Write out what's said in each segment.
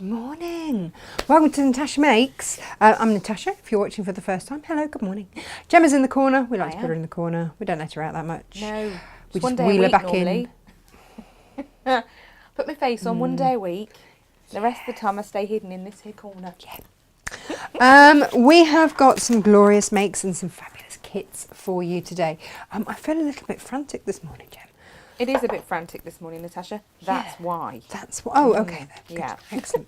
Good morning. Welcome to Natasha Makes. I'm Natasha, if you're watching for the first time. Hello, good morning. Gemma's in the corner. We like to put her in the corner. We don't let her out that much. No. We just wheel her back normally. In. Put my face on 1 day a week. The rest of the time I stay hidden in this here corner. Yeah. We have got some glorious makes and some fabulous kits for you today. I feel a little bit frantic this morning, Gem. It is a bit frantic this morning, Natasha. That's why. That's why. Oh, okay. Then. Yeah. Excellent.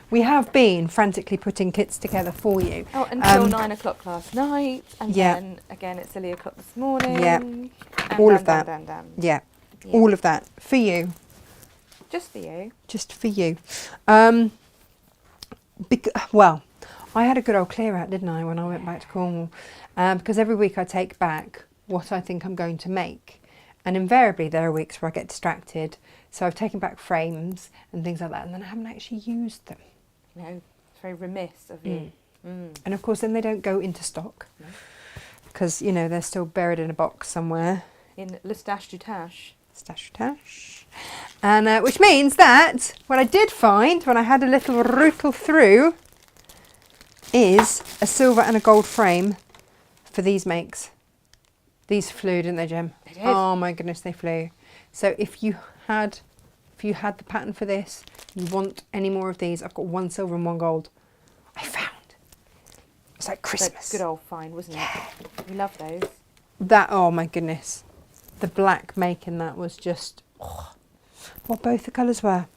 We have been frantically putting kits together for you. Oh, until 9 o'clock last night. And then again at silly o'clock this morning. Yeah. And all of that. Yeah. All of that. For you. Just for you. Just for you. Well, I had a good old clear out, didn't I, when I went back to Cornwall? Because every week I take back what I think I'm going to make. And invariably there are weeks where I get distracted. So I've taken back frames and things like that, and then I haven't actually used them. No, it's very remiss of you. And of course then they don't go into stock. Because, you know, they're still buried in a box somewhere. In Le Stash du Tash. Stash tash. And which means that what I did find when I had a little rootle through is a silver and a gold frame for these makes. These flew, didn't they, Gem? They did. Oh my goodness, they flew. So if you had the pattern for this, you want any more of these, I've got one silver and one gold. I found. It's like Christmas. Good old find, wasn't it? We love those. That, oh my goodness. The black make in that was just what both the colours were.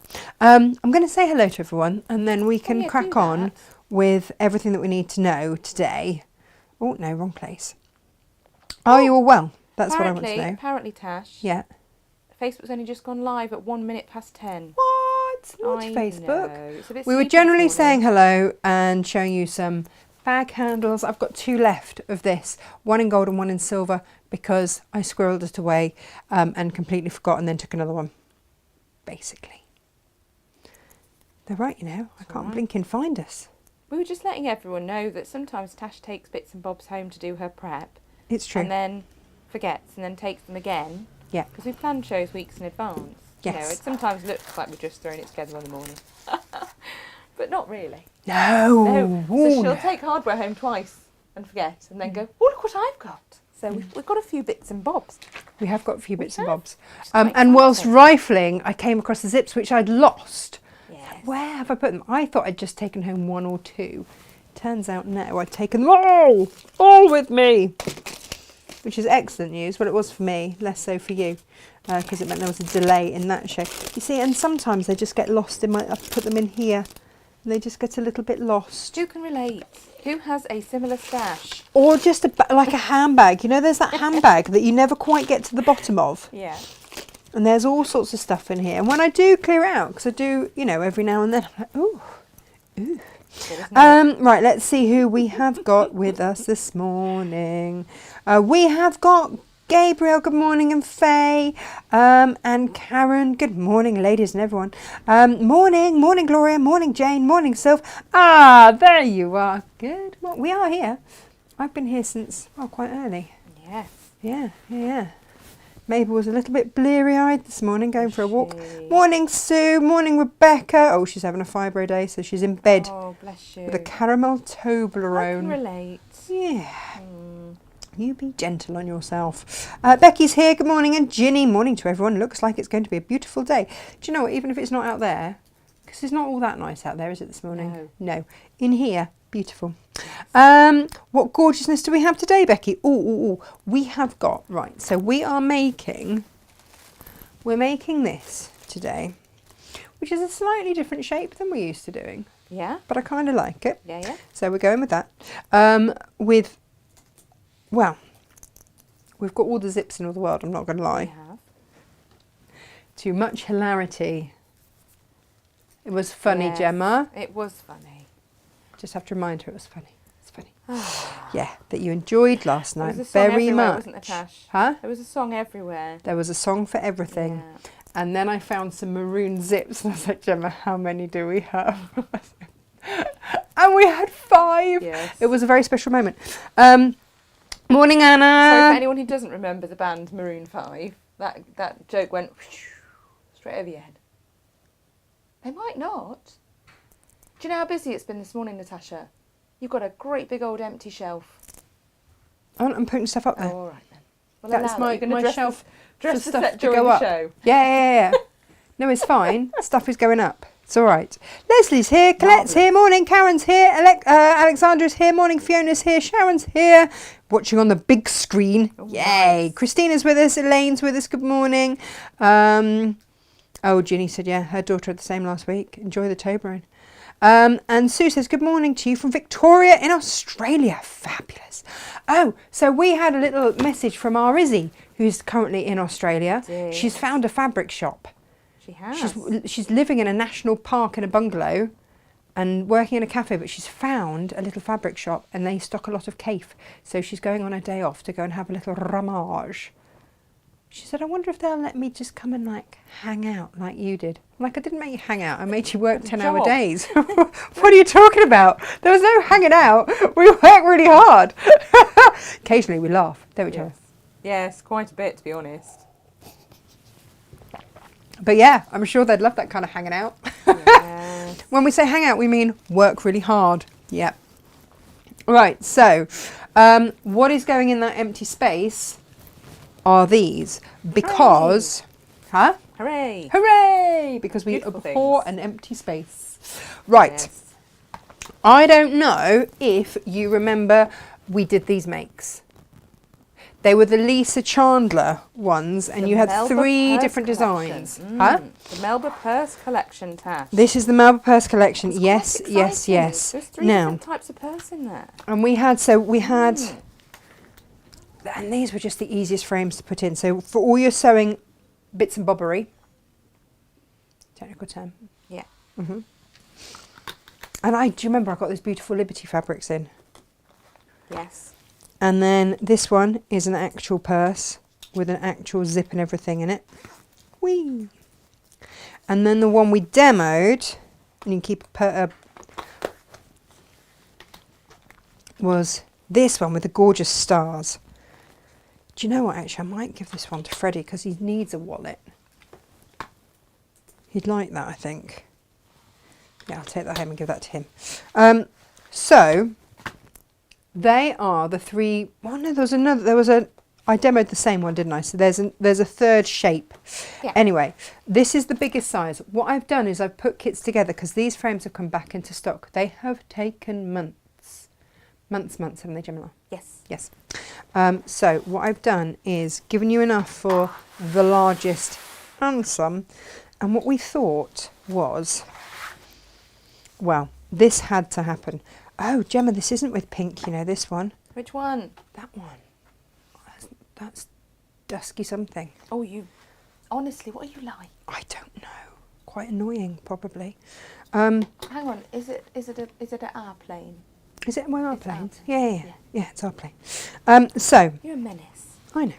I'm going to say hello to everyone and then we can crack on with everything that we need to know today. Oh, no, wrong place. Are you all well? That's what I want to know. Apparently, Tash. Yeah. Facebook's only just gone live at 1 minute past 10. What? Not Facebook. It's a bit We were sleepy generally this saying morning. hello and showing you some bag handles. I've got two left of this, one in gold and one in silver, because I squirreled it away and completely forgot and then took another one, basically. They're right, you know. I can't blink and find us. We were just letting everyone know that sometimes Tash takes bits and bobs home to do her prep. It's true. And then forgets and then takes them again. Yeah. Because we plan shows weeks in advance. Yes. You know, it sometimes looks like we're just throwing it together in the morning. But not really. No. So she'll take hardware home twice and forget and then go, oh, look what I've got. So we've got a few bits and bobs. We have got a few bits and bobs. Quite And whilst exciting. rifling, I came across the zips, which I'd lost. Yes. Where have I put them? I thought I'd just taken home one or two. Turns out no, I'd taken them all with me. Which is excellent news. Well, it was for me, less so for you, because it meant there was a delay in that show. You see, and sometimes they just get lost in my, I've put them in here, and they just get a little bit lost. Who can relate? Who has a similar stash? Or just like a handbag. You know, there's that handbag that you never quite get to the bottom of. Yeah. And there's all sorts of stuff in here. And when I do clear out, because I do, you know, every now and then, I'm like, ooh, ooh. Right, let's see who we have got with us this morning. We have got Gabriel, good morning, and Faye, and Karen, good morning, ladies and everyone. Morning, Gloria, morning, Jane, morning, Sylph. Ah, there you are. Good. Well, we are here. I've been here since, quite early. Yes. Yeah. Mabel was a little bit bleary-eyed this morning, going for a walk. Morning, Sue. Morning, Rebecca. Oh, she's having a fibro day, so she's in bed. Oh, bless you. With a caramel I Toblerone. can relate. Yeah. You be gentle on yourself. Becky's here. Good morning. And Ginny. Morning to everyone. Looks like it's going to be a beautiful day. Do you know what? Even if it's not out there, because it's not all that nice out there, is it, this morning? No. In here, beautiful. What gorgeousness do we have today, Becky? Oh, we have got, right, so we're making this today, which is a slightly different shape than we're used to doing. Yeah. But I kind of like it. Yeah. So we're going with that. We've got all the zips in all the world, I'm not going to lie. We have. To much hilarity. It was funny, Yes, Gemma. It was funny. Just have to remind her it was funny. It's funny. Yeah, that you enjoyed last night There was a song very everywhere, much. wasn't there, Tash? Huh? There was a song everywhere. There was a song for everything. Yeah. And then I found some maroon zips and I was like, Gemma, how many do we have? And we had 5. Yes. It was a very special moment. Morning, Anna. So for anyone who doesn't remember the band Maroon 5, that joke went straight over your head. They might not. Do you know how busy it's been this morning, Natasha? You've got a great big old empty shelf. I'm putting stuff up there. Oh, all right then. Well, That's allow it. You're gonna my dress shelf dress for the stuff set to during go the up. show. Yeah. No, it's fine. Stuff is going up. It's all right. Leslie's here. Colette's here. Morning. Karen's here. Alexandra's here. Morning. Fiona's here. Sharon's here. Watching on the big screen. Oh, Yay. nice. Christina's with us. Elaine's with us. Good morning. Ginny said, yeah, her daughter had the same last week. Enjoy the Toblerone. And Sue says, good morning to you from Victoria in Australia. Fabulous. Oh, so we had a little message from our Izzy, who's currently in Australia. She's found a fabric shop. She has. She's living in a national park in a bungalow and working in a cafe, but she's found a little fabric shop and they stock a lot of kaif. So she's going on a day off to go and have a little ramage. She said, I wonder if they'll let me just come and like hang out like you did. I'm like, I didn't make you hang out. I made you work 10-hour days. What are you talking about? There was no hanging out. We work really hard. Occasionally we laugh, don't we, Joe? Yes, quite a bit, to be honest. But yeah, I'm sure they'd love that kind of hanging out. Yes. When we say hang out, we mean work really hard. Yep. Right, so what is going in that empty space are these. Because, Hooray! Hooray! Because we Beautiful abhor things. an empty space. Right. Yes. I don't know if you remember we did these makes. They were the Lisa Chandler ones, and The you had Melba 3 Purse different collection. designs. Huh? The Melba Purse collection, Tash. This is the Melba Purse collection. It's Yes, quite yes, exciting. yes. There's 3 Now, different types of purse in there. and and these were just the easiest frames to put in. So for all your sewing bits and bobbery, technical term. Yeah. And do you remember I got those beautiful Liberty fabrics in? Yes. And then this one is an actual purse with an actual zip and everything in it. Whee! And then the one we demoed, and you can keep was this one with the gorgeous stars. Do you know what, actually, I might give this one to Freddie because he needs a wallet. He'd like that, I think. Yeah, I'll take that home and give that to him. So they are the 3. Well, no, I demoed the same one, didn't I? So there's a third shape. Yeah. Anyway, this is the biggest size. What I've done is I've put kits together because these frames have come back into stock. They have taken months, haven't they, Gemma? Yes. Yes. So what I've done is given you enough for the largest and some. And what we thought was, well, this had to happen. Oh, Gemma, this isn't with pink, you know, this one. Which one? That one. That's dusky something. Oh, you. Honestly, what are you like? I don't know. Quite annoying, probably. Hang on. Is it an airplane? Is it one of our It's planes? ours. Yeah, Yeah. yeah, it's our plane. So, You're a menace. I know.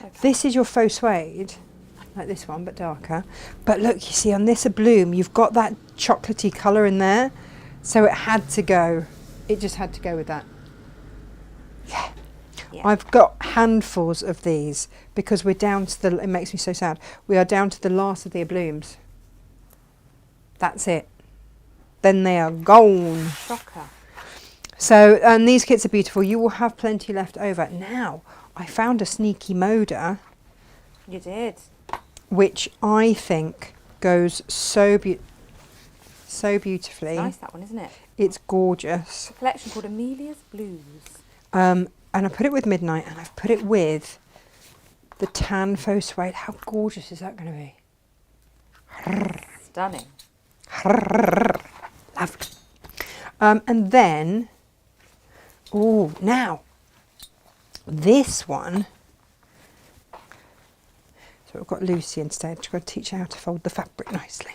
Okay. This is your faux suede, like this one, but darker. But look, you see on this bloom, you've got that chocolatey colour in there. So it had to go. It just had to go with that. Yeah. Yeah. I've got handfuls of these because we're down to the, it makes me so sad, we are down to the last of the blooms. That's it. Then they are gone. Shocker. So, and these kits are beautiful. You will have plenty left over. Now, I found a sneaky moda, You did. which I think goes so beautifully. Nice, that one, isn't it? It's gorgeous. A collection called Amelia's Blues. And I put it with Midnight, and I've put it with the tan faux suede. How gorgeous is that going to be? Stunning. Lovely. And then, oh, now, this one. So we've got Lucy instead. She's got to teach her how to fold the fabric nicely.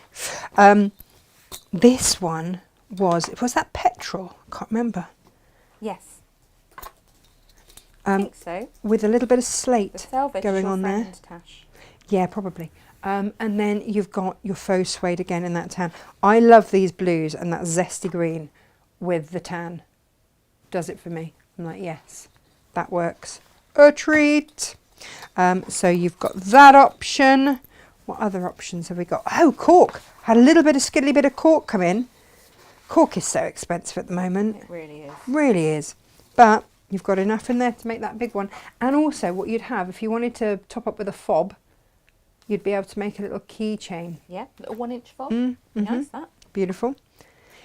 This one was that petrol? I can't remember. Yes. I think so. With a little bit of The slate selvage going is your on there. friend, Tash. Yeah, probably. And then you've got your faux suede again in that tan. I love these blues and that zesty green with the tan. Does it for me. I'm like, yes, that works. A treat. So you've got that option. What other options have we got? Oh, cork. Had a little bit of skiddly bit of cork come in. Cork is so expensive at the moment. It really is. Really is. But you've got enough in there to make that big one. And also what you'd have, if you wanted to top up with a fob, you'd be able to make a little keychain. Yeah, little 1-inch fob. Mm-hmm. Nice, that. Beautiful.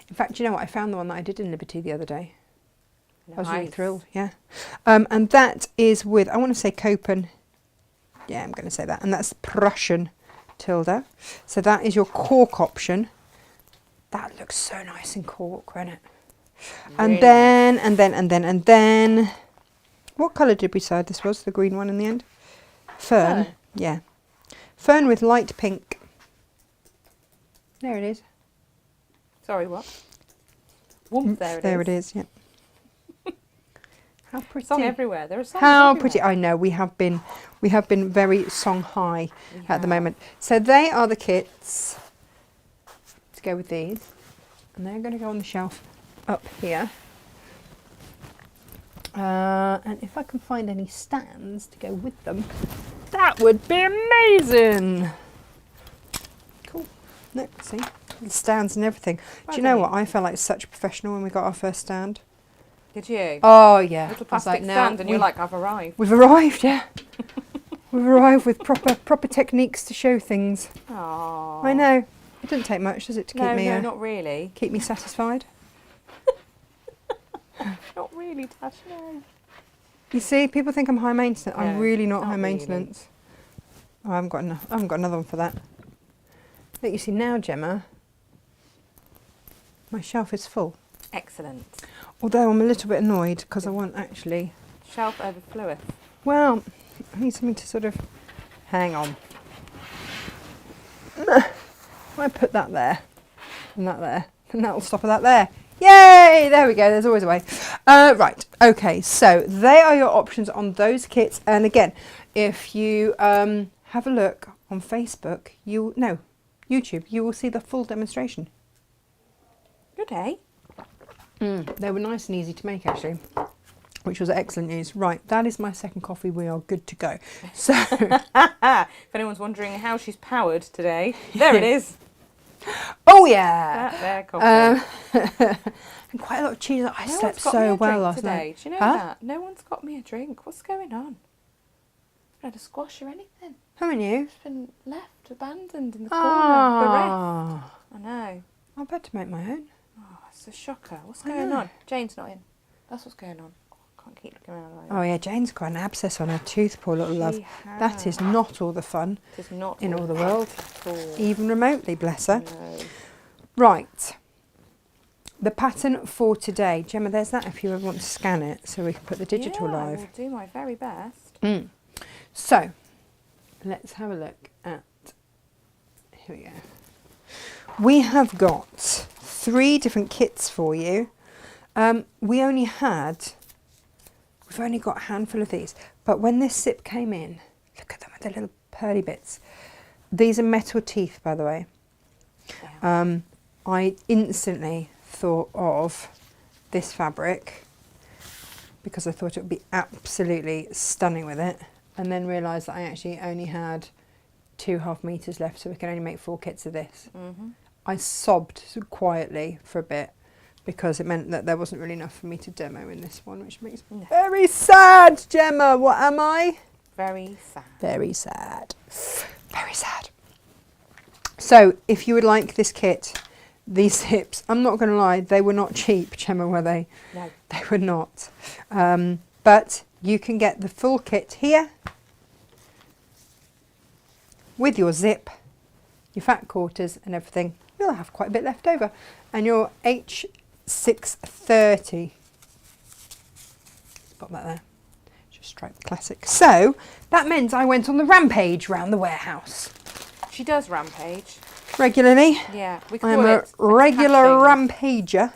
In fact, you know what? I found the one that I did in Liberty the other day. Nice. I was really thrilled, yeah. And that is with, I want to say Copen. Yeah, I'm going to say that. And that's Prussian Tilda. So that is your cork option. That looks so nice in cork, won't it? Really And then, what colour did we decide this was? The green one in the end? Fern. Yeah. Fern with light pink. There it is. Sorry, what? Warmth, there it is, yeah. How pretty. Song everywhere. There are songs How everywhere. pretty. I know, we have been very song high at the moment. So they are the kits to go with these. And they're going to go on the shelf up here. And if I can find any stands to go with them, that would be amazing. Cool. Look, see? The stands and everything. Do you know what? I felt like such a professional when we got our first stand. Did you? Oh, yeah. Little I was plastic like, no, stand, and you're like, I've arrived. We've arrived, yeah. We've arrived with proper techniques to show things. Aww. I know. It doesn't take much, does it, to keep me No, not really. keep me satisfied? Not really, Tash, no. You see, people think I'm high maintenance. I'm No, really not not high really. maintenance. Oh, I haven't got enough. I haven't got another one for that. Look, you see now, Gemma, my shelf is full. Excellent. Although I'm a little bit annoyed because I want actually. Shelf overfloweth. Well, I need something to sort of hang on. I put that there and that'll stop at that there. Yay! There we go. There's always a way. Right. Okay. So they are your options on those kits. And again, if you have a look on Facebook, YouTube, you will see the full demonstration. Good day. They were nice and easy to make actually, which was excellent news. Right. That is my second coffee. We are good to go. So, If anyone's wondering how she's powered today, there it is. oh yeah. That there coffee. And quite a lot of cheese. I No slept one's got me so a well drink last today. night. Do you know Huh? that? No one's got me a drink. What's going on? I haven't had a squash or anything. Haven't you? It's been left, abandoned in the corner. Ah, Bereft. I know. I better make my own. Oh, it's a shocker. What's I going know. on? Jane's not in. That's what's going on. Oh, I can't keep looking around like that. Oh yeah, Jane's got an abscess on her tooth, poor little love. She That is has. not all the fun It is not in all the world, at all. even remotely, bless her. No. Right. The pattern for today. Gemma, there's that if you ever want to scan it so we can put the digital Yeah, I live. will do my very best. So, let's have a look at, here we go. We have got 3 different kits for you. We've only got a handful of these, but when this zip came in, look at them with the little pearly bits. These are metal teeth, by the way. Yeah. I instantly thought of this fabric because I thought it would be absolutely stunning with it, and then realised that I actually only had 2.5 meters left, so we can only make 4 kits of this. I sobbed quietly for a bit because it meant that there wasn't really enough for me to demo in this one, which makes me very sad, Gemma. What am I? Very sad. Very sad. Very sad. So, if you would like this kit, these hips, I'm not going to lie, they were not cheap, Gemma, were they? No. They were not. But you can get the full kit here with your zip, your fat quarters and everything. You'll have quite a bit left over. And your H630. Pop that there. Just striped classic. So, that meant I went on the rampage round the warehouse. She does rampage. Regularly. Yeah, we call I'm a it regular attaching. rampager.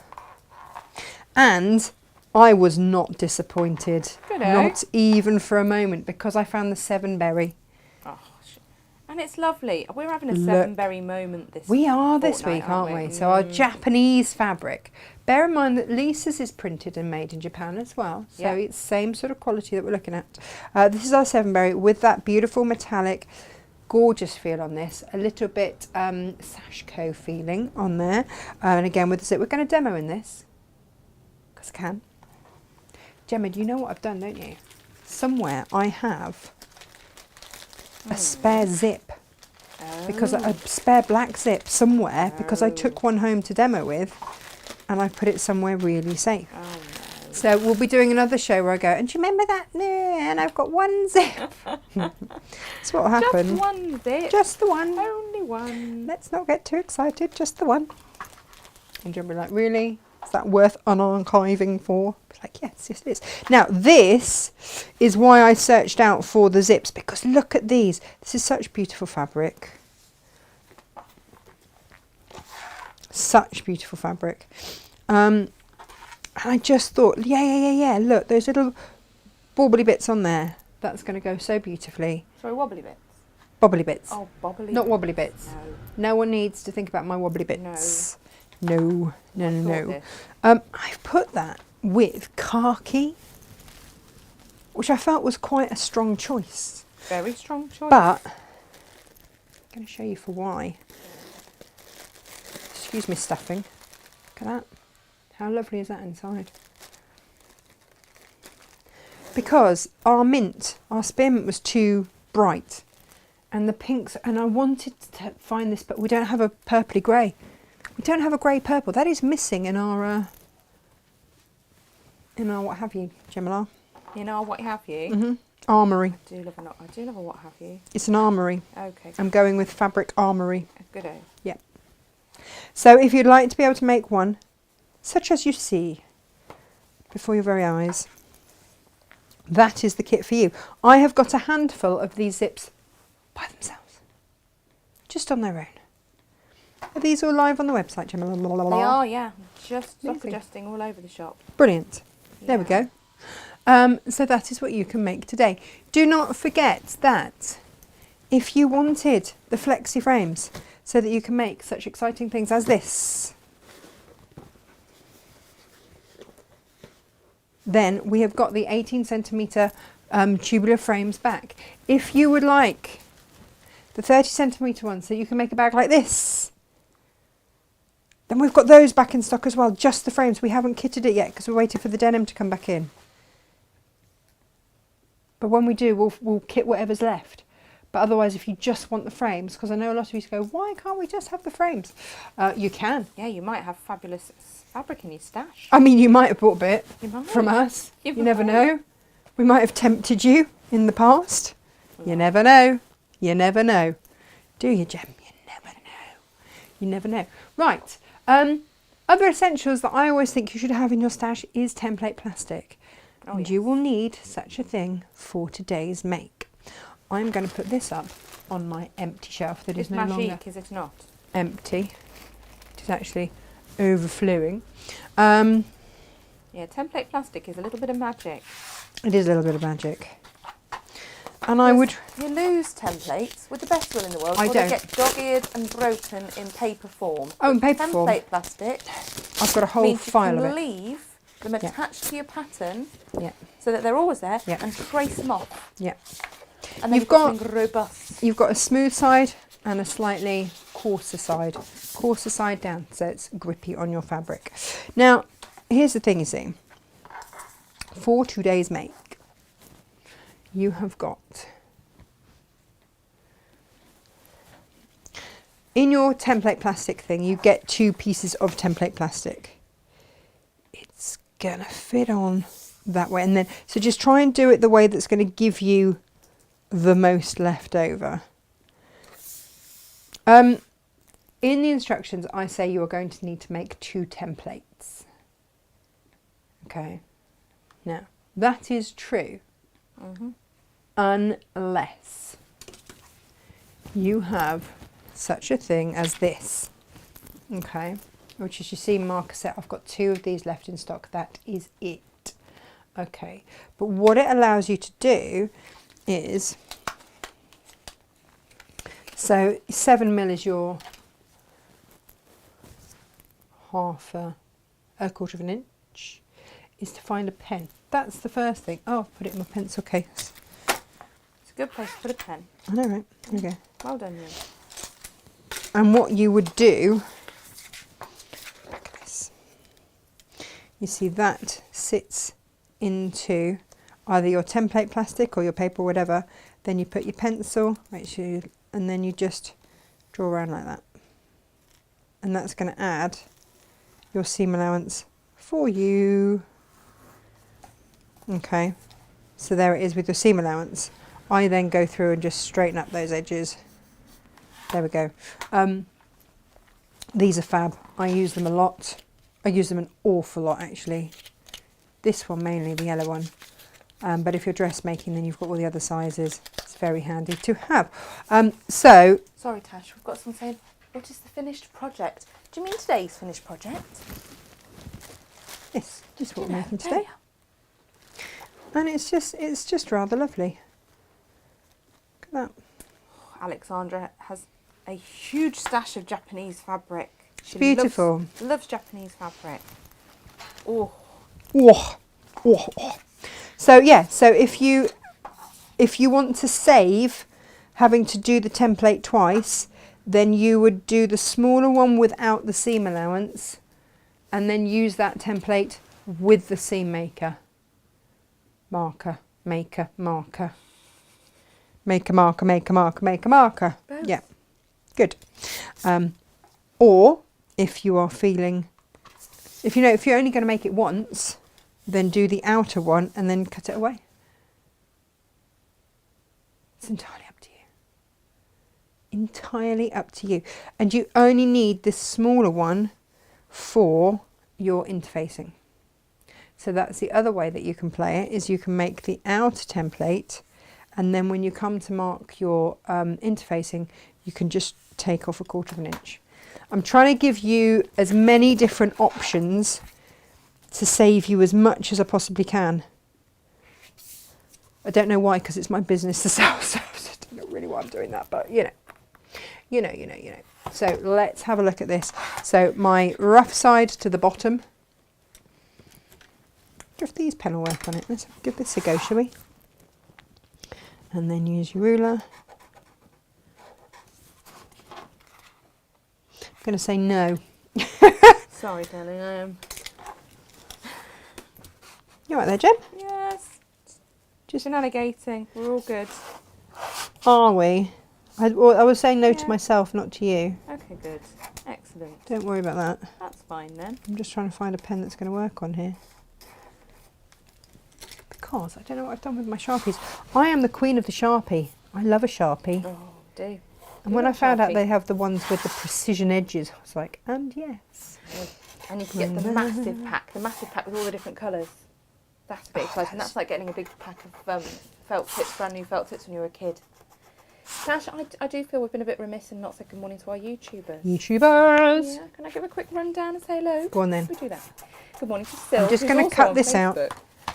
And I was not disappointed. Good, Not even for a moment, because I found the 7-berry. Oh, and it's lovely. We're having a Look. 7-berry moment this We are this fortnight, week, aren't we? we? So our Japanese fabric. Bear in mind that Lisa's is printed and made in Japan as well. So Yeah. it's same sort of quality that we're looking at. This is our 7-berry with that beautiful metallic gorgeous feel on this. A little bit Sashco feeling on there. And again with the zip, we're going to demo in this because I can. Gemma, do you know what I've done, don't you? Somewhere I have a spare zip. Because a spare black zip somewhere because I took one home to demo with and I put it somewhere really safe. Oh, no. So we'll be doing another show where I go, and do you remember that? No, and I've got one zip. That's what will happen. Just one zip. Just the one. Only one. Let's not get too excited, just the one. And you'll be like, really? Is that worth unarchiving for? It's like, yes, yes it is. Now this is why I searched out for the zips, because look at these. This is such beautiful fabric. Such beautiful fabric. And I just thought, yeah, look, those little bobbly bits on there. That's going to go so beautifully. Sorry, wobbly bits? Bobbly bits. Oh, bobbly Not bits. wobbly bits. No. No one needs to think about my wobbly bits. No. This. I've put that with khaki, which I felt was quite a strong choice. Very strong choice. But I'm going to show you for why. Excuse me, stuffing. Look at that. How lovely is that inside? Because our spearmint was too bright, and the pinks, and I wanted to find this, but we don't have a purpley grey. We don't have a grey purple. That is missing in our what have you, Gemma? You know what have you? Mm-hmm. Armoury. I do love a what have you. It's an armoury. Okay. I'm going with fabric armoury. Good. Yeah. So if you'd like to be able to make one, such as you see before your very eyes, that is the kit for you. I have got a handful of these zips by themselves, just on their own. Are these all live on the website, Gemma? They are, yeah. Just Lovely. adjusting all over the shop. Brilliant. There we Yeah. go. So that is what you can make today. Do not forget that if you wanted the flexi frames so that you can make such exciting things as this, then we have got the 18 centimetre tubular frames back. If you would like the 30 centimetre ones so you can make a bag like this, then we've got those back in stock as well, just the frames. We haven't kitted it yet because we're waiting for the denim to come back in. But when we do, we'll kit whatever's left. But otherwise, if you just want the frames, because I know a lot of you go, why can't we just have the frames? You can. Yeah, you might have fabulous fabric in your stash. I mean, you might have bought a bit You might. from us. You You never might. know. We might have tempted you in the past. You never know. You never know. Do you, Gem? You never know. You never know. Right. Other essentials that I always think you should have in your stash is template plastic. Oh, And you will need such a thing for today's make. I'm going to put this up on my empty shelf that is It's no longer magic, is it not? empty. It is actually overflowing. Yeah, template plastic is a little bit of magic. It is a little bit of magic. And I would... You lose templates with the best will in the world. I or don't. They get dog-eared and broken in paper form. Oh, in paper form. Template plastic I've got a whole means file you of can it. leave them Yeah. attached to your pattern Yeah, so that they're always there Yeah. and trace them off. yeah. And then You've you've got got- something robust. You've got a smooth side and a slightly coarser side. Coarser side down, so it's grippy on your fabric. Now, here's the thing, you see. For today's make, you have got... In your template plastic thing, you get 2 pieces of template plastic. It's going to fit on that way. And then, so just try and do it the way that's going to give you the most left over. In the instructions, I say you are going to need to make 2 templates. Okay. Now, that is true unless you have such a thing as this. Okay. Which, as you see, marker set, I've got 2 of these left in stock. That is it. Okay. But what it allows you to do is, so 7mm is your a quarter of an inch, is to find a pen. That's the first thing. Oh, I've put it in my pencil case. It's a good place to put a pen. I know, right? Okay. Well done, you. And what you would do, look at this. You see that sits into either your template plastic or your paper or whatever. Then you put your pencil, and then you just draw around like that. And that's going to add your seam allowance for you. Okay, so there it is with your seam allowance. I then go through and just straighten up those edges. There we go. These are fab. I use them a lot. I use them an awful lot actually. This one mainly, the yellow one. But if you're dressmaking, then you've got all the other sizes. It's very handy to have. Sorry, Tash, we've got someone saying, what is the finished project? Do you mean today's finished project? Yes, just what we're making today. And it's just rather lovely. Look at that. Alexandra has a huge stash of Japanese fabric. She beautiful. Loves Japanese fabric. Oh. Oh. Oh. Oh. So yeah, so if you want to save having to do the template twice, then you would do the smaller one without the seam allowance and then use that template with the seam maker. Marker, maker, marker. Make a marker, make a marker, make a marker. Both. Yeah, good. Or if you are feeling, if you're only going to make it once, then do the outer one and then cut it away. It's entirely up to you. Entirely up to you. And you only need this smaller one for your interfacing. So that's the other way that you can play it, is you can make the outer template, and then when you come to mark your interfacing, you can just take off 1/4 of an inch. I'm trying to give you as many different options to save you as much as I possibly can. I don't know why, because it's my business to sell, so I don't know really why I'm doing that, but you know. So let's have a look at this. So my rough side to the bottom. If these pen will work on it, let's give this a go, shall we? And then use your ruler. I'm going to say no. Sorry, darling, I am. You all right there, Jen? Yes. Just navigating. We're all good. Are we? I was saying no to myself, not to you. Okay, good. Excellent. Don't worry about that. That's fine then. I'm just trying to find a pen that's going to work on here. Because I don't know what I've done with my Sharpies. I am the queen of the Sharpie. I love a Sharpie. Oh, do. And when I found out they have the ones with the precision edges, I was like, and yes. And you can get the massive pack with all the different colours. That's a bit exciting. That's like getting a big pack of felt tips, brand new felt tips when you were a kid. Tash, I do feel we've been a bit remiss and not said good morning to our YouTubers. YouTubers! Yeah, can I give a quick rundown and say hello? Go on then. We do that. Good morning to Sil. I'm just going to cut this out.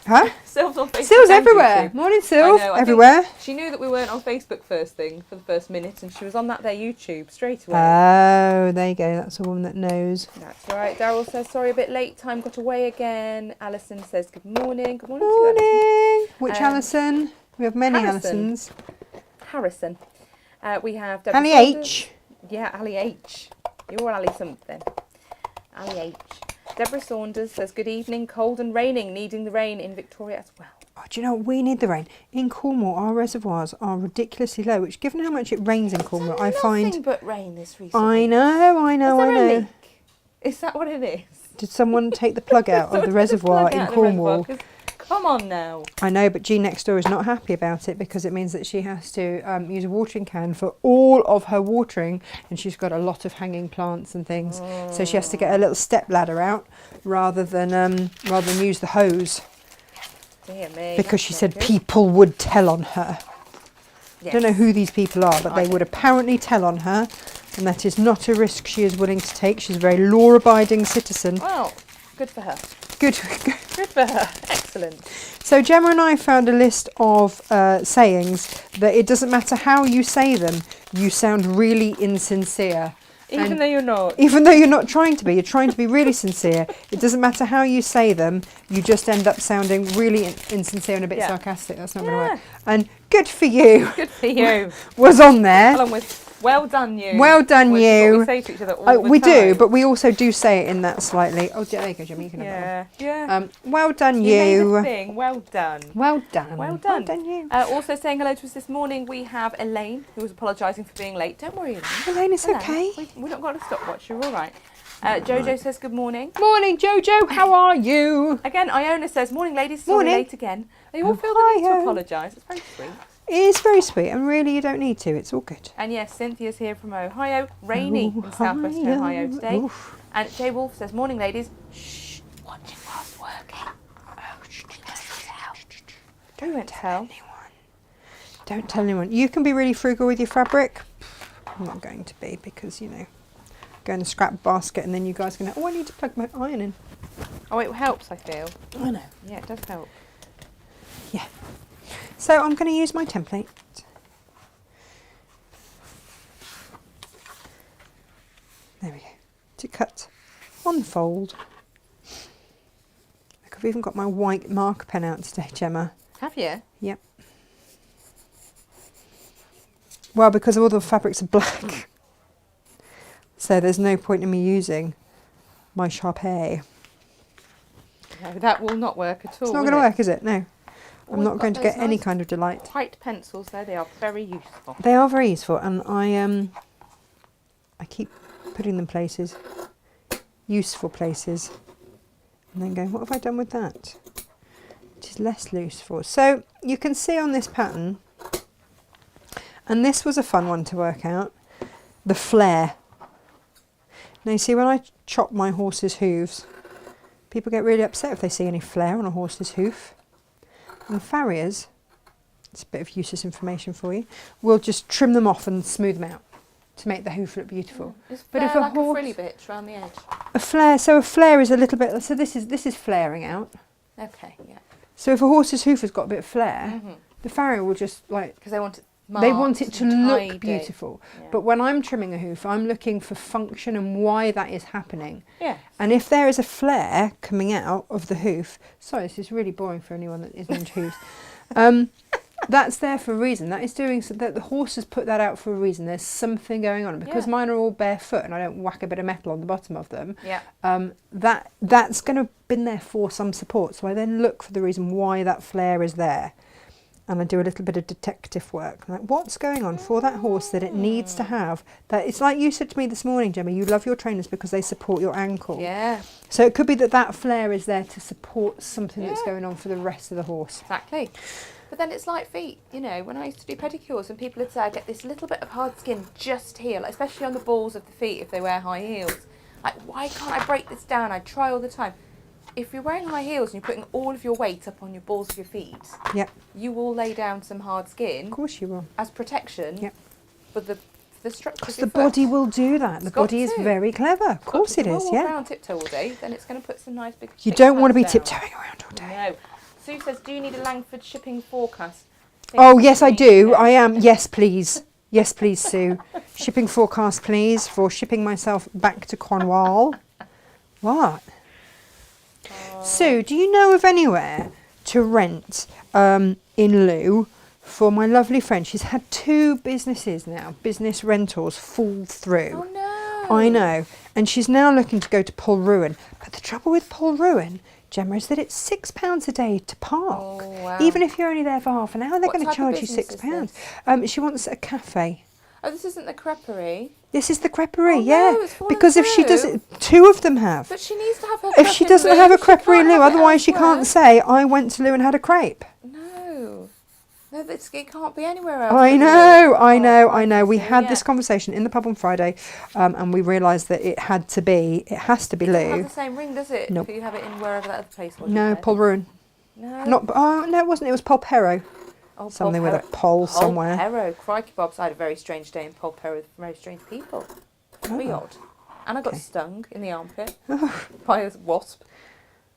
Huh? Sil's on Facebook. Sil's everywhere. Morning, Sil. Everywhere. She knew that we weren't on Facebook first thing for the first minute, and she was on that there YouTube straight away. Oh, there you go. That's a woman that knows. That's right. Daryl says sorry, a bit late. Time got away again. Alison says good morning. Good morning. Morning. To you, Alison. Which Alison? We have many Alisons. Harrison. We have Deborah Ali Saunders. H. Yeah, Ali H. You're Ali something. Ali H. Deborah Saunders says, good evening, cold and raining, needing the rain in Victoria as well. Oh, do you know, we need the rain. In Cornwall, our reservoirs are ridiculously low, which given how much it rains in Cornwall, I find... Nothing but rain this recently. I know. Is there a leak? Is that what it is? Did someone take the plug out of the reservoir in Cornwall? Come on now. I know, but Jean next door is not happy about it because it means that she has to use a watering can for all of her watering, and she's got a lot of hanging plants and things, so she has to get a little step ladder out rather than use the hose. Dear me. Because she said people would tell on her. Yes. I don't know who these people are, but they would apparently tell on her, and that is not a risk she is willing to take. She's a very law-abiding citizen. Well, good for her. Good. Good for her. Excellent. So Gemma and I found a list of sayings that it doesn't matter how you say them, you sound really insincere. Even though you're not. Even though you're not trying to be, you're trying to be really sincere. It doesn't matter how you say them, you just end up sounding really insincere and a bit sarcastic. That's not going to work. And good for you. Good for you. Was on there. Along with well done you. Well done Which is you. what we say to each other all the We time. do, but we also do say it in that slightly. Oh, there you go, Jimmy. You can have that Yeah. one. Well done You made you. a thing. Well done. Well done. Well done. Well done you. Also saying hello to us this morning, we have Elaine, who was apologising for being late. Don't worry, Elaine. Elaine, it's Hello. okay. We've not got a stopwatch. You're all right. Jojo says good morning. Morning, Jojo. How are you? Again, Iona says morning, ladies. Sorry Morning. late again. You all feel the need to Ohio. apologise. It's very sweet. It is very sweet, and really, you don't need to. It's all good. And yes, Cynthia's here from Ohio. Rainy in southwestern Ohio today. Oof. And Jay Wolf says morning, ladies. Shh, watching whilst working. Don't tell anyone. Don't tell anyone. You can be really frugal with your fabric. I'm not going to be because, you know, go in the scrap basket and then you guys can go, oh, I need to plug my iron in. Oh, it helps, I feel. I know. Yeah, it does help. Yeah. So I'm going to use my template. There we go. To cut one fold. Look, I've even got my white marker pen out today, Gemma. Have you? Yep. Well, because all the fabrics are black. So there's no point in me using my Sharpie. No, that will not work at all. It's not going to work, is it? No. I'm We've not got going to those get any nice kind of delight. White pencils there, they are very useful. They are very useful, and I keep putting them places, useful places, and then going, what have I done with that? Which is less useful. So you can see on this pattern, and this was a fun one to work out, the flare. Now you see when I chop my horse's hooves, people get really upset if they see any flare on a horse's hoof. And farriers, it's a bit of useless information for you, will just trim them off and smooth them out to make the hoof look beautiful. Is But if flare a like horse- a frilly bit around the edge? A flare, so a flare is a little bit, so this is flaring out. Okay, yeah. So if a horse's hoof has got a bit of flare, Mhm. the farrier will just like, Because they want it they want it marked to and look tidy. beautiful. Yeah. But when I'm trimming a hoof, I'm looking for function and why that is happening. Yeah. And if there is a flare coming out of the hoof, sorry, this is really boring for anyone that isn't into hooves. That's there for a reason. That is doing so that the horse has put that out for a reason. There's something going on. Because Yeah. mine are all barefoot and I don't whack a bit of metal on the bottom of them. Yeah. That's going to have been there for some support. So I then look for the reason why that flare is there. And I do a little bit of detective work. Like, what's going on for that horse that it needs to have? That it's like you said to me this morning, Gemma, you love your trainers because they support your ankle. Yeah, So it could be that that flare is there to support something that's Yeah. going on for the rest of the horse. exactly. But then it's like feet, you know, when I used to do pedicures and people would say I get this little bit of hard skin just here, like, especially on the balls of the feet if they wear high heels. Like, why can't I break this down? I try all the time. If you're wearing high heels and you're putting all of your weight up on your balls of your feet, Yep, you will lay down some hard of skin course you will. as protection Yep. for the structure Because of your the body foot. will do that. The It's got body is to. very clever. Of course it is, If you yeah. walk around tiptoe all day, then it's going to put some nice big. You thick don't want to be pads down. tiptoeing around all day. No. Sue says, do you need a Langford shipping forecast? Oh, yes, I do. I am. Yes, please. Yes, please, Sue. Shipping forecast, please, for shipping myself back to Cornwall. What? Sue, do you know of anywhere to rent in lieu for my lovely friend? She's had 2 businesses now, business rentals fall through. Oh no. I know. And she's now looking to go to Polruan. But the trouble with Polruan, Gemma, is that it's £6 a day to park. Oh, wow. Even if you're only there for half an hour, they're What going to type of charge you business is £6. She wants a cafe. Oh, this isn't the creperie. This is the creperie, Oh, yeah. no, it's fallen Because if she does through. it, 2 of them have. But she needs to have her If she crepe in doesn't lieu, have a she creperie can't in lieu, have it otherwise she elsewhere. can't say, I went to Lou and had a crepe. No. No, it can't be anywhere else. I can it? know, I Oh, know, I crikey, know. We Sue, had yeah. this conversation in the pub on Friday, and we realised that it has to be It doesn't have Lou. the same ring, does it? Nope. If you have it in wherever that other place was. you No, said? Polruan. No. No, it wasn't. It was Polperro. Oh, Something with a Polperro. pole somewhere. Polperro. Crikey, Bob's. I had a very strange day in Polperro with very strange people. Very Oh. odd. And I got Okay. stung in the armpit by a wasp.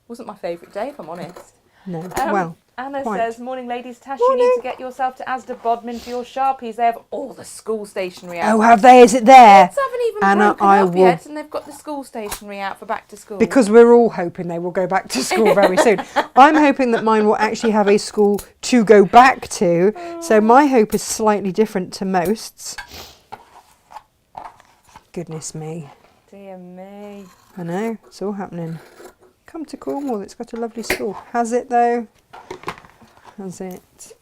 Wasn't my favourite day, if I'm honest. No. Um, Well, Anna quite. says, morning ladies, Tash, you need to get yourself to Asda Bodmin for your Sharpies. They have all the school stationery out. Oh, have they? Is it there? Kids haven't even Anna, broken I up will, yet, and they've got the school stationery out for back to school. because we're all hoping they will go back to school very soon. I'm hoping that mine will actually have a school to go back to. So my hope is slightly different to most's. Goodness me. Dear me. I know, it's all happening. Come to Cornwall, it's got a lovely school. Has it though? Has it?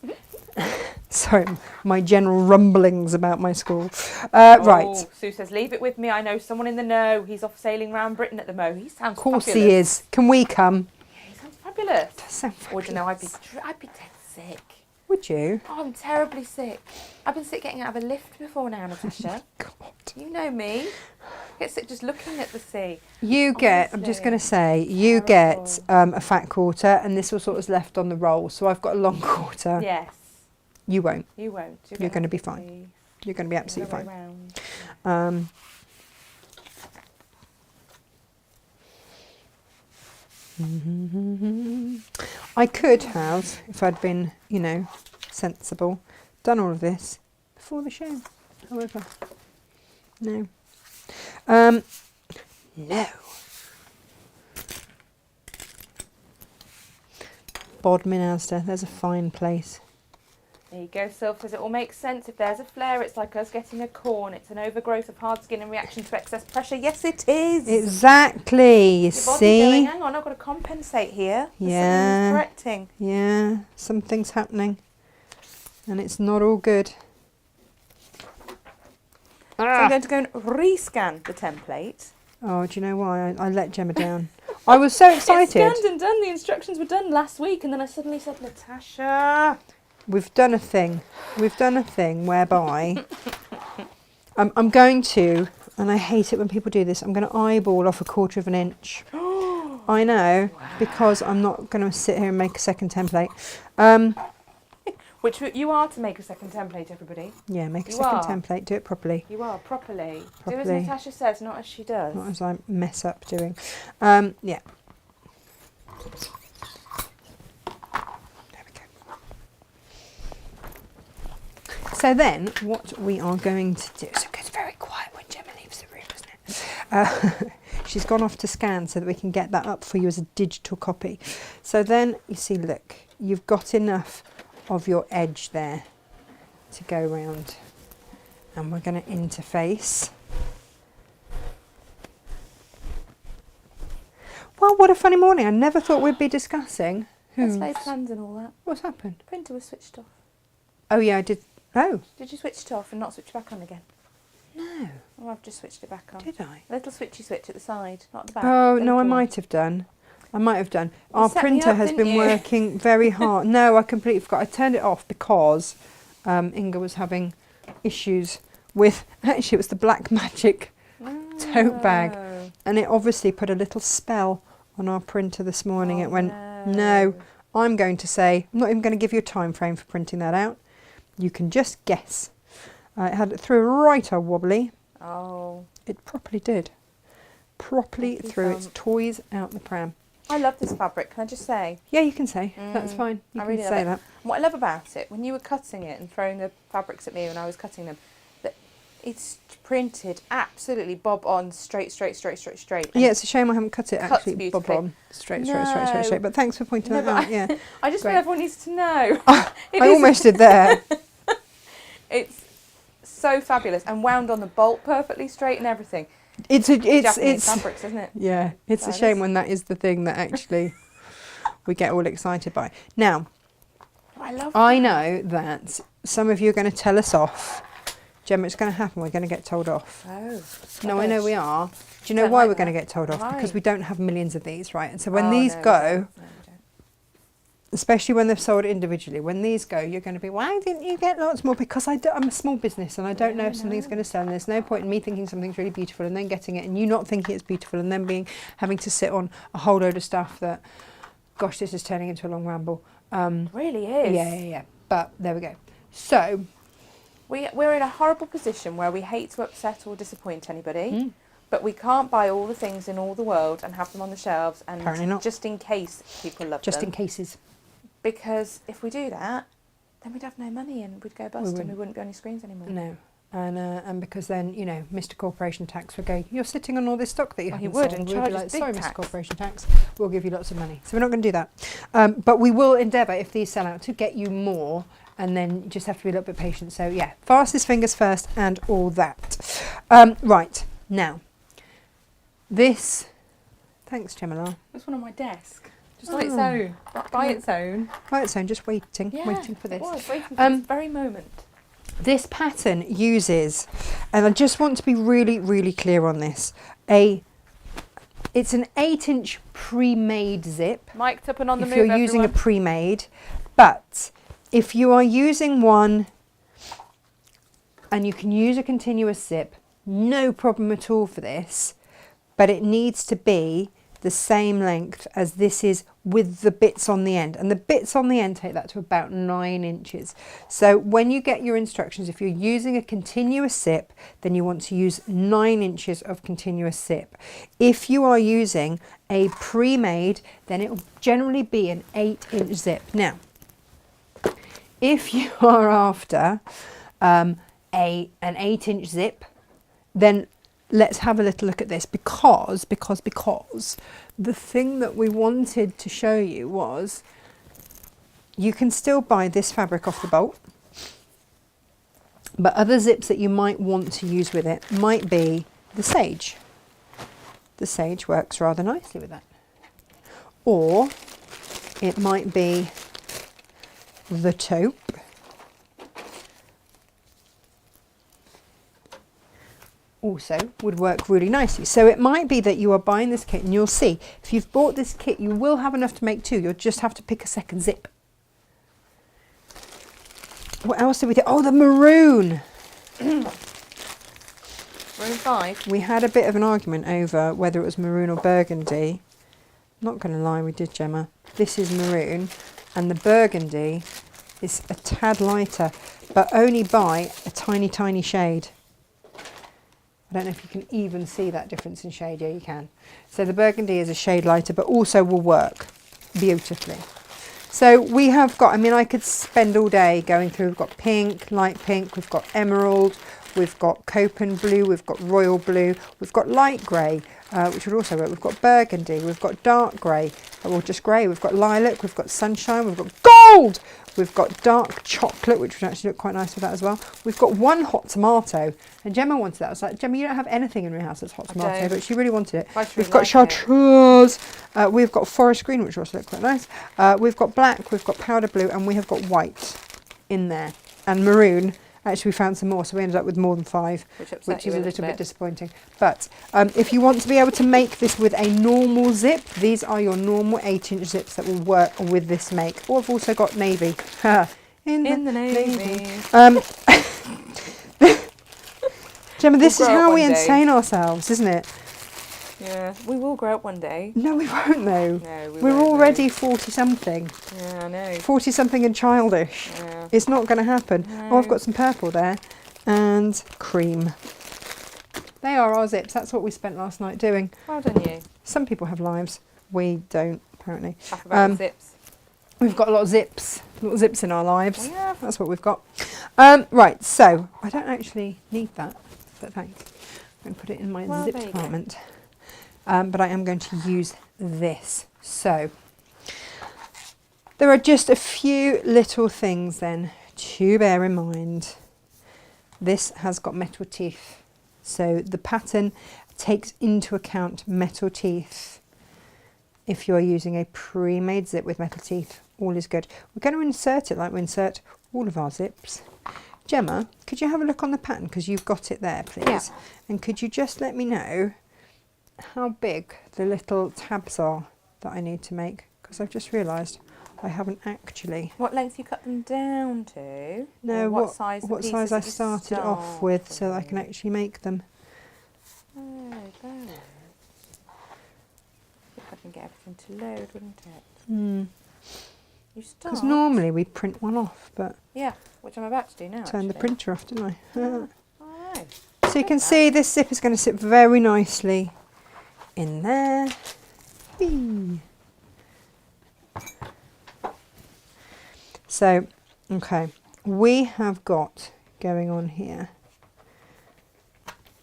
Sorry, my general rumblings about my school. Right. Sue says, leave it with me. I know someone in the know. He's off sailing around Britain at the mo. He sounds Of course fabulous. he is. Can we come? Yeah, he sounds fabulous. Does sound Or do you know, I'd be fabulous. dead sick. Would you? Oh, I'm terribly sick. I've been sick getting out of a lift before now, Natasha. God. You know me. I get sick just looking at the sea. You get, I'm just going to say, you get a fat quarter, and this was what was left on the roll. So I've got a long quarter. Yes. You won't. You won't. You're going to be fine. You're going to be absolutely fine. I could have, if I'd been, you know, sensible, done all of this before the show. However, no. No. Bodmin Asda, there's a fine place. There you go, Sylph says it all makes sense. If there's a flare, it's like us getting a corn. It's an overgrowth of hard skin in reaction to excess pressure. Yes, it is. Exactly, you Your body see? going, hang on, I've got to compensate here. There's Yeah. something correcting. Yeah, something's happening. And it's not all good. So I'm going to go and rescan the template. Oh, do you know why? I let Gemma down. I was so excited. It's scanned and done. The instructions were done last week, and then I suddenly said, Natasha. We've done a thing. We've done a thing whereby I'm going to, and I hate it when people do this, I'm going to eyeball off 1/4 of an inch. I know, because I'm not going to sit here and make a second template. Which you are to make a second template, everybody. Yeah, make a You second are. template. Do it properly. You are, properly. Do Properly. as Natasha says, not as she does. Not as I mess up doing. Yeah. There we go. So then, what we are going to do, so it gets very quiet when Gemma leaves the room, doesn't it? She's gone off to scan so that we can get that up for you as a digital copy. So then, you see, look, you've got enough of your edge there to go round. And we're going to interface. Well, what a funny morning. I never thought we'd be discussing Let's lay plans and all that. What's happened? The printer was switched off. Oh, yeah, I did. Oh, Did you switch it off and not switch it back on again? no. Oh, I've just switched it back on. Did I? A little switchy switch at the side, not at the back. Oh, The no, I little might have done. I might have done. You Our set me printer up, has didn't been you? working very hard. No, I completely forgot. I turned it off because Inga was having issues with, actually it was the Black Magic tote bag. Oh. And it obviously put a little spell on our printer this morning. Oh, It went, no, I'm going to say, I'm not even going to give you a time frame for printing that out. You can just guess. It had it through right old wobbly. Oh. It properly did. Properly Lovely threw its thumb. toys out the pram. I love this fabric, can I just say? Yeah, you can say. That's fine. You I can really say love that. it. What I love about it, when you were cutting it and throwing the fabrics at me when I was cutting them, that it's printed absolutely bob on, straight. And Yeah, it's a shame I haven't cut it cuts actually bob beautifully. on. Straight. But thanks for pointing No, that but out. Yeah. I just Great. want everyone needs to know. I It is- almost did there. It's so fabulous and wound on the bolt perfectly straight and everything. It's Fabrics, isn't it? yeah, it's a That shame is. when that is the thing that actually we get all excited by. Now, I love I know that some of you are going to tell us off. Gemma, it's going to happen. We're going to get told off. Oh. No, I know rubbish. we are. Do you know Don't why like we're going to that. get told off? Because Why? we don't have millions of these, right? And so when Oh, these no, go, no, we don't. especially when they've sold individually, when these go, you're going to be, why didn't you get lots more? Because I'm a small business and I don't know if something's going to sell. And there's no point in me thinking something's really beautiful and then getting it and you not thinking it's beautiful and then having to sit on a whole load of stuff that, gosh, this is turning into a long ramble. It really is. Yeah. But there we go. So, We're in a horrible position where we hate to upset or disappoint anybody, but we can't buy all the things in all the world and have them on the shelves and Apparently not. just in case people love just them. in cases. Because if we do that, then we'd have no money and we'd go bust and we wouldn't. wouldn't be on your screens anymore. No. And because then, you know, Mr. Corporation Tax would go, you're sitting on all this stock that you haven't he would, sold. and We'd charge be us like, big sorry, tax. Mr. Corporation Tax, we'll give you lots of money. So we're not going to do that. But we will endeavour, if these sell out, to get you more, and then you just have to be a little bit patient. So yeah, fastest fingers first and all that. Right, now, this, thanks, Gemma. It's one on my desk. Just on its own. By its own. By its own, just waiting for this. It was, waiting for this very moment. This pattern uses, and I just want to be really, really clear on this, it's an 8-inch pre-made zip. Mic'd up and on the move, if you're using a everyone. pre-made, but if you are using one and you can use a continuous zip, no problem at all for this, but it needs to be the same length as this is with the bits on the end, and the bits on the end take that to about 9 inches. So when you get your instructions, if you're using a continuous zip, then you want to use 9 inches of continuous zip. If you are using a pre-made, then it will generally be an 8-inch zip. Now, if you are after an 8-inch zip, then let's have a little look at this, because the thing that we wanted to show you was you can still buy this fabric off the bolt, but other zips that you might want to use with it might be the sage. The sage works rather nicely with that. Or it might be the taupe. Also would work really nicely. So it might be that you are buying this kit, and you'll see if you've bought this kit you will have enough to make 2. You'll just have to pick a second zip. What else did we do? Oh, the maroon. Maroon 5. We had a bit of an argument over whether it was maroon or burgundy. Not going to lie, we did, Gemma. This is maroon, and the burgundy is a tad lighter, but only by a tiny shade. I don't know if you can even see that difference in shade. Yeah, you can. So the burgundy is a shade lighter, but also will work beautifully. So we have got, I mean, I could spend all day going through. We've got pink, light pink, we've got emerald, we've got copen blue, we've got royal blue, we've got light grey, which would also work. We've got burgundy, we've got dark grey, or just grey, we've got lilac, we've got sunshine, we've got gold, we've got dark chocolate, which would actually look quite nice with that as well. We've got one hot tomato, and Gemma wanted that. I was like, Gemma, you don't have anything in your house that's hot tomato, but she really wanted it. We've got chartreuse, we've got forest green, which also look quite nice. We've got black, we've got powder blue, and we have got white in there, and maroon. Actually, we found some more, so we ended up with more than 5, which is a little bit disappointing. But if you want to be able to make this with a normal zip, these are your normal 8-inch zips that will work with this make. Or I've also got navy. in the navy. Gemma, this is how we entertain ourselves, isn't it? Yeah, we will grow up one day. No, we won't though. No, We're already 40-something. Yeah, I know. 40-something and childish. Yeah. It's not going to happen. No. Oh, I've got some purple there. And cream. They are our zips. That's what we spent last night doing. Well done, you. Some people have lives. We don't, apparently. Talk about zips. We've got a lot of zips. Little zips in our lives. Yeah. That's what we've got. Right, so I don't actually need that, but thanks. I'm going to put it in my zip compartment. But I am going to use this. So there are just a few little things then to bear in mind. This has got metal teeth, so the pattern takes into account metal teeth. If you're using a pre-made zip with metal teeth, all is good. We're going to insert it like we insert all of our zips. Gemma, could you have a look on the pattern, because you've got it there, please? Yeah. And could you just let me know how big the little tabs are that I need to make, because I've just realised I haven't actually. What length you cut them down to? No, what size I started off with, so that I can actually make them. Oh, there. If I can get everything to load, wouldn't it? Hmm. You start. Because normally we print one off, but yeah, which I'm about to do now. Turned the printer off, didn't I? Oh, no. So you can see this zip is going to sit very nicely in there. Whee. So, okay, we have got going on here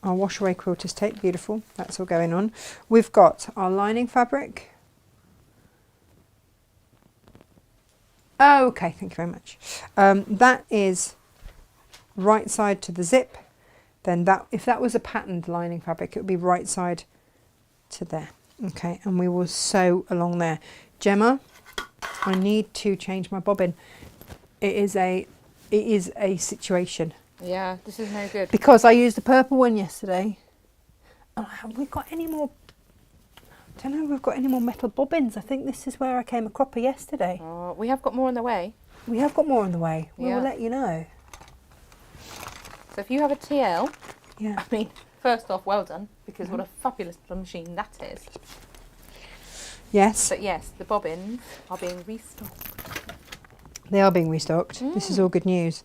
our wash away quilters tape, beautiful, that's all going on. We've got our lining fabric. Oh, okay, thank you very much. That is right side to the zip. Then that, if that was a patterned lining fabric, it would be right side to there. Okay, and we will sew along there. Gemma, I need to change my bobbin. It is a situation. Yeah, this is no good. Because I used the purple one yesterday. Oh, have we got any more? I don't know if we've got any more metal bobbins. I think this is where I came a cropper yesterday. Oh, we have got more on the way. We have got more on the way. We will Yeah. let you know. So if you have a TL, Yeah. I mean, first off, well done, because what a fabulous little machine that is. Yes, But yes, the bobbins are being restocked. they are being restocked. This is all good news.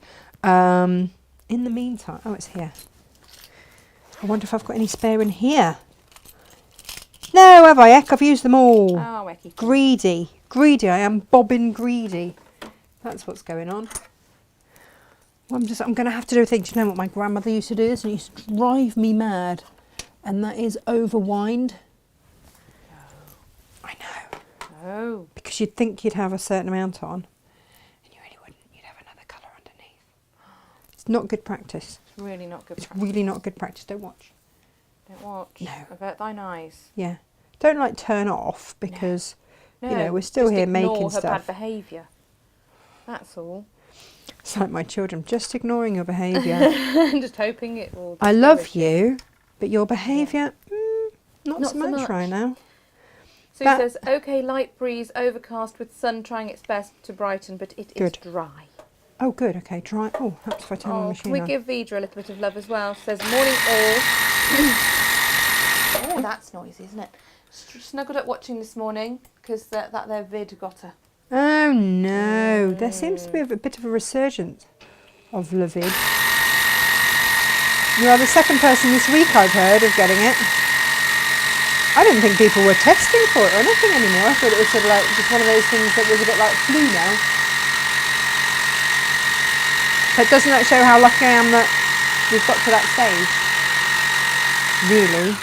In the meantime, oh, it's here. I wonder if I've got any spare in here. No, have I? Heck, I've used them all. Oh, Ecky. Greedy. I am bobbin greedy. That's what's going on. Well, I'm going to have to do a thing. Do you know what my grandmother used to do this, and it used to drive me mad? And that is overwind. I know. Oh. Because you'd think you'd have a certain amount on, and you really wouldn't. You'd have another colour underneath. It's not good practice. It's really not good It's practice. really not good practice. Don't watch. Don't watch. No. Avert thine eyes. Yeah. Don't like turn off because No, you know we're still just here ignore making her stuff. bad behaviour. That's all. It's like my children, just ignoring your behaviour. Just hoping it will. I love discourage you, but your behaviour, not Not so so much much. right now. Sue That- says, okay, light breeze, overcast with sun trying its best to brighten, but it is Good. dry. Oh, good. Okay, try. Oh, perhaps if I turn the Oh, machine can we on. give Vidra a little bit of love as well? Says, morning all. Oh, that's noisy, isn't it? Snuggled up watching this morning because that their vid got her. Oh no, there seems to be a bit of a resurgence of Livid. You are the second person this week I've heard of getting it. I didn't think people were testing for it or anything anymore. I thought it was sort of like just one of those things that was a bit like flu now. But doesn't that show how lucky I am that we've got to that stage? Really?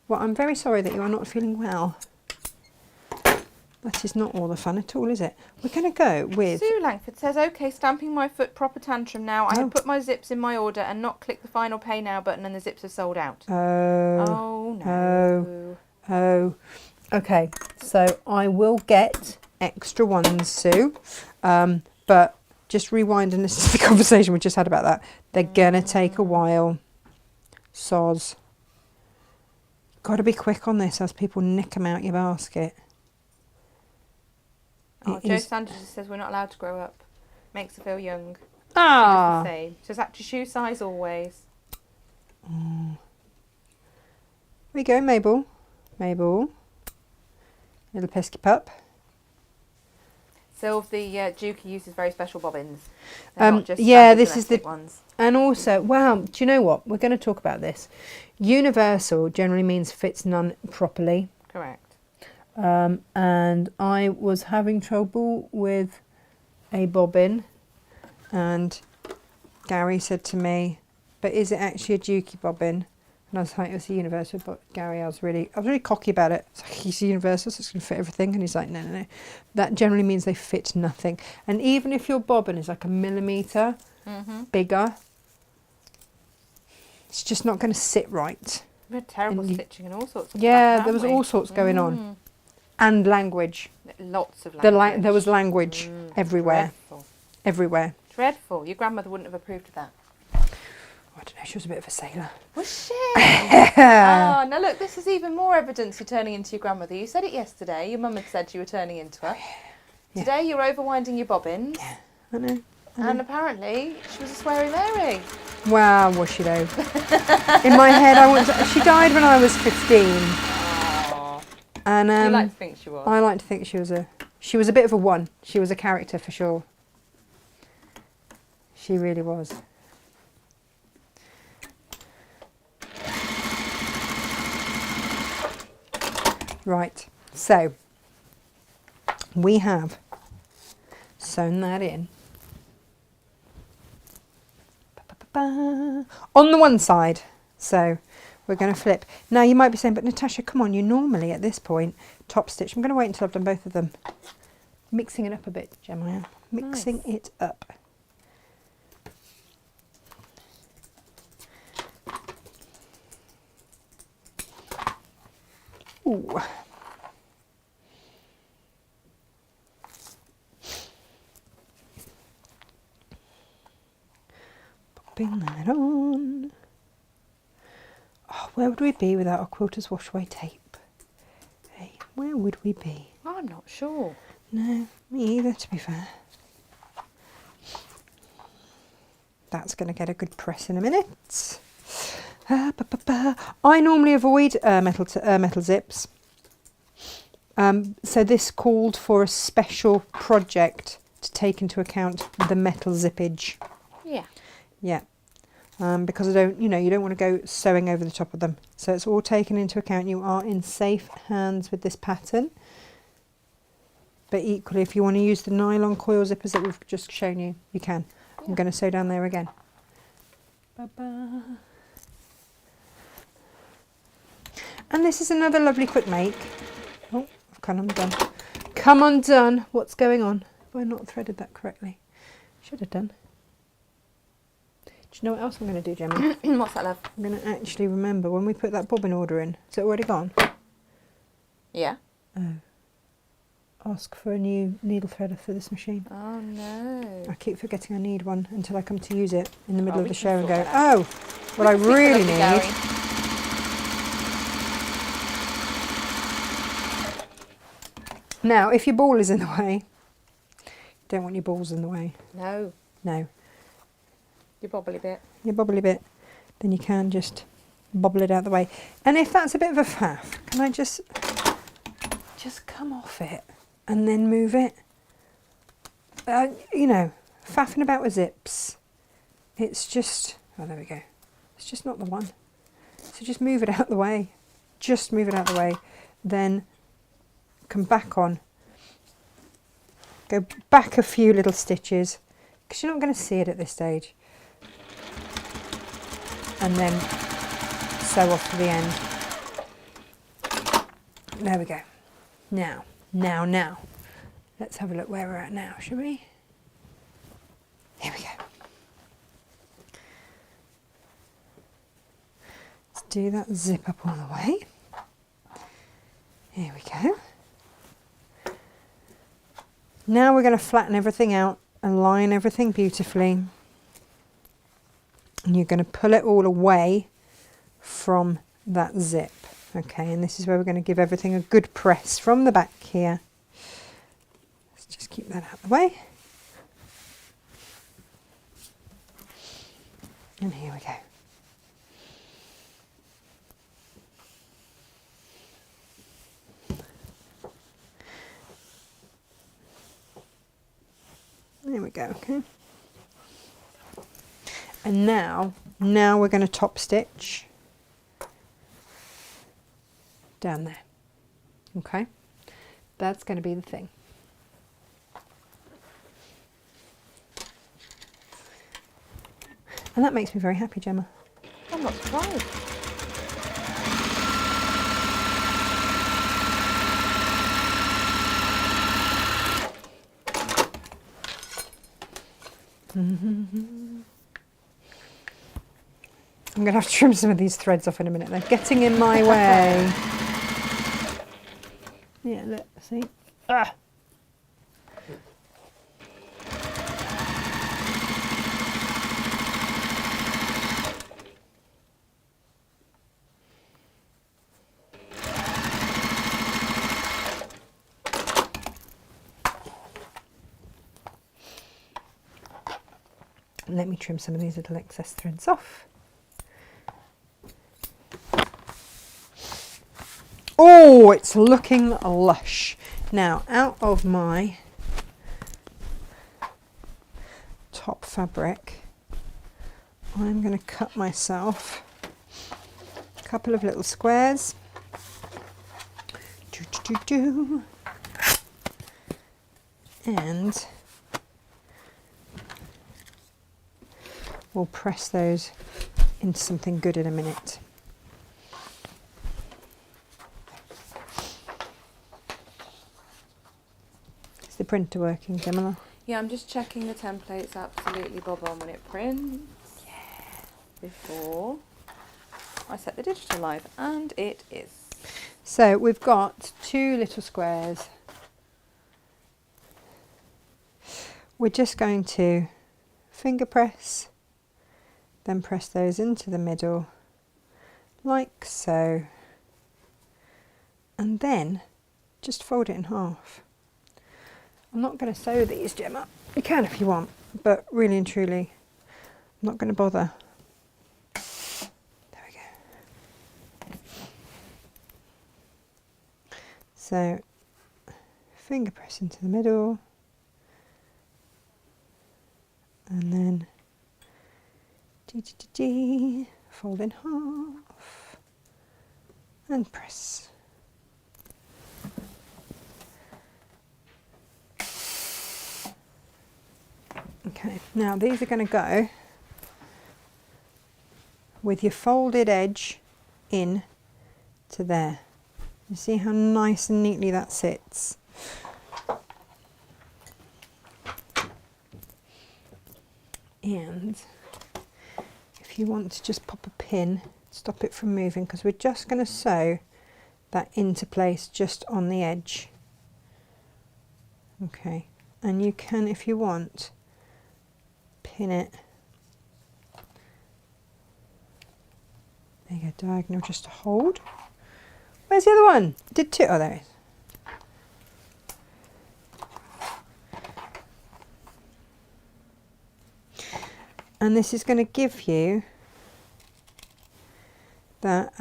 Well, I'm very sorry that you are not feeling well. That is not all the fun at all, is it? We're going to go with... Sue Langford says, okay, stamping my foot, proper tantrum now. I Oh. have put my zips in my order and not click the final pay now button and the zips are sold out. Oh, no. oh. Okay, so I will get extra ones, Sue. But just rewind and listen to the conversation we just had about that. They're going to take a while. Soz. Got to be quick on this as people nick them out your basket. Oh, It Joe is- Sanders just says, we're not allowed to grow up. Makes her feel young. Ah. She does the same. Says, up to shoe size always. Here we go, Mabel. Mabel. Little pesky pup. Sylv, the Dukey uses very special bobbins. They're not just yeah, standard this is the domestic ones. And also, wow, do you know what? We're going to talk about this. Universal generally means fits none properly. Correct. And I was having trouble with a bobbin, and Gary said to me, "But is it actually a Dukey bobbin?" And I was like, "It's a universal." But Gary, I was really cocky about it. It's like, he's a universal, so it's going to fit everything. And he's like, "No. That generally means they fit nothing. And even if your bobbin is like a millimetre bigger, it's just not going to sit right." We had terrible And you- stitching and all sorts of Yeah, stuff, there was haven't we? all sorts going on. And language. Lots of There language. was language everywhere. Dreadful. Everywhere. Dreadful. Your grandmother wouldn't have approved of that. I don't know, she was a bit of a sailor. Was she? Oh, now look, this is even more evidence you're turning into your grandmother. You said it yesterday. Your mum had said you were turning into her. Yeah. Today you're overwinding your bobbins. I know. And apparently she was a sweary Mary. Wow, was she though? In my head, she died when I was 15. Aww. And You like to think she was. I like to think she was a bit of a one. She was a character for sure. She really was. Right, so we have sewn that in. Ba-ba-ba-ba. On the one side. So we're going to flip. Now you might be saying, but Natasha, come on, you normally at this point top stitch. I'm going to wait until I've done both of them. Mixing it up a bit, Gemma. I am mixing it up. Ooh. Popping that on. Oh, where would we be without our quilter's wash away tape? Hey, where would we be? I'm not sure. No, me either, to be fair. That's going to get a good press in a minute. I normally avoid metal zips. So this called for a special project to take into account the metal zippage. Yeah. Yeah. Because you don't want to go sewing over the top of them. So it's all taken into account. You are in safe hands with this pattern. But equally, if you want to use the nylon coil zippers that we've just shown you, you can. Yeah. I'm going to sew down there again. Ba-ba. And this is another lovely quick make. Oh, I've come undone. Come undone. What's going on? Have I not threaded that correctly? Should have done. Do you know what else I'm going to do, Gemma? What's that, love? I'm going to actually remember when we put that bobbin order in. Is it already gone? Yeah. Oh. Ask for a new needle threader for this machine. Oh no. I keep forgetting I need one until I come to use it in the middle of the show and go, oh, what I really need. Now, if your ball is in the way, you don't want your balls in the way. No. No. Your bobbly bit. Your bobbly bit. Then you can just bobble it out the way. And if that's a bit of a faff, can I just come off it and then move it? Faffing about with zips. It's just, oh, there we go. It's just not the one. So just move it out the way. Just move it out the way. Then come back on. Go back a few little stitches because you're not going to see it at this stage. And then sew off to the end. There we go. Now. Let's have a look where we're at now, shall we? Here we go. Let's do that zip up all the way. Here we go. Now we're going to flatten everything out and line everything beautifully. And you're going to pull it all away from that zip. Okay, and this is where we're going to give everything a good press from the back here. Let's just keep that out of the way. And here we go. There we go, okay. And now we're going to top stitch down there. Okay, that's going to be the thing. And that makes me very happy, Gemma. I'm not surprised. I'm going to have to trim some of these threads off in a minute. They're getting in my way. Yeah, look, see? Ah! Let me trim some of these little excess threads off. Oh, it's looking lush. Now, out of my top fabric, I'm going to cut myself a couple of little squares. And we'll press those into something good in a minute. Is the printer working, Gemma? Yeah, I'm just checking the template's absolutely bob on when it prints. Yeah. Before I set the digital live, and it is. So we've got 2 little squares. We're just going to finger press, then press those into the middle like so, and then just fold it in half. I'm not going to sew these, Gemma. You can if you want, but really and truly, I'm not going to bother. There we go. So, finger press into the middle, and then fold in half, and press. Okay, now these are going to go with your folded edge in to there. You see how nice and neatly that sits? And if you want to just pop a pin, stop it from moving, because we're just going to sew that into place just on the edge. Okay, and you can, if you want, pin it. There you go, diagonal just to hold. Where's the other one? Did 2? Oh, there it is. And this is going to give you that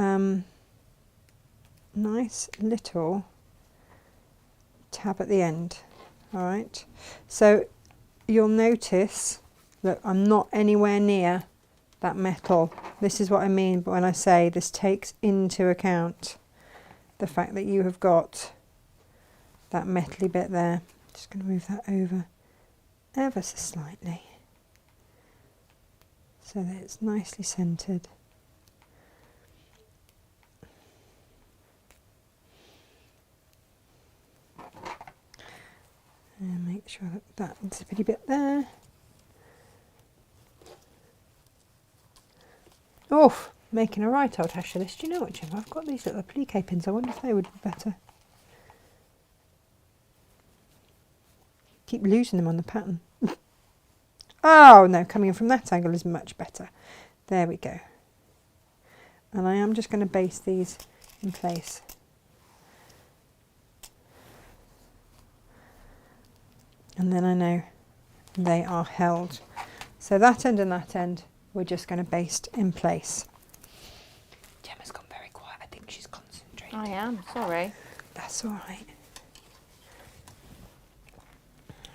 nice little tab at the end. All right, so you'll notice, look, I'm not anywhere near that metal. This is what I mean when I say this takes into account the fact that you have got that metally bit there. Just going to move that over ever so slightly so that it's nicely centered. And make sure that that's a pretty bit there. Oh, making a right old hash of this. Do you know what, Jim? I've got these little applique pins. I wonder if they would be better. Keep losing them on the pattern. Oh no, coming in from that angle is much better. There we go. And I am just going to base these in place. And then I know they are held. So that end and that end, we're just going to baste in place. Gemma's gone very quiet. I think she's concentrating. I am, sorry. That's all right.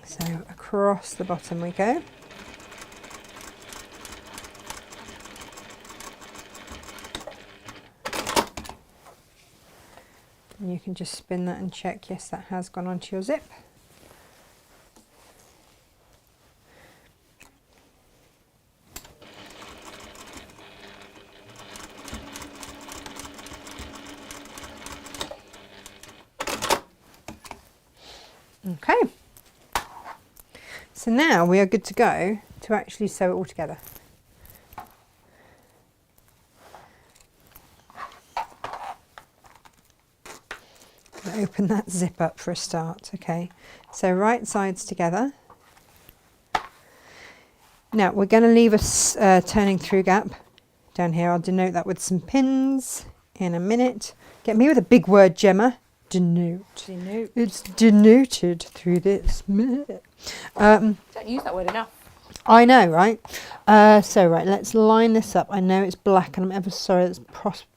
So across the bottom we go. And you can just spin that and check, yes, that has gone onto your zip. Okay, so now we are good to go to actually sew it all together. Open that zip up for a start. Okay, so right sides together. Now we're going to leave a turning through gap down here. I'll denote that with some pins in a minute. Get me with a big word, Gemma. Denote. Denote. It's denoted through this minute. Don't use that word enough. I know, right? So right, let's line this up. I know it's black and I'm ever sorry, it's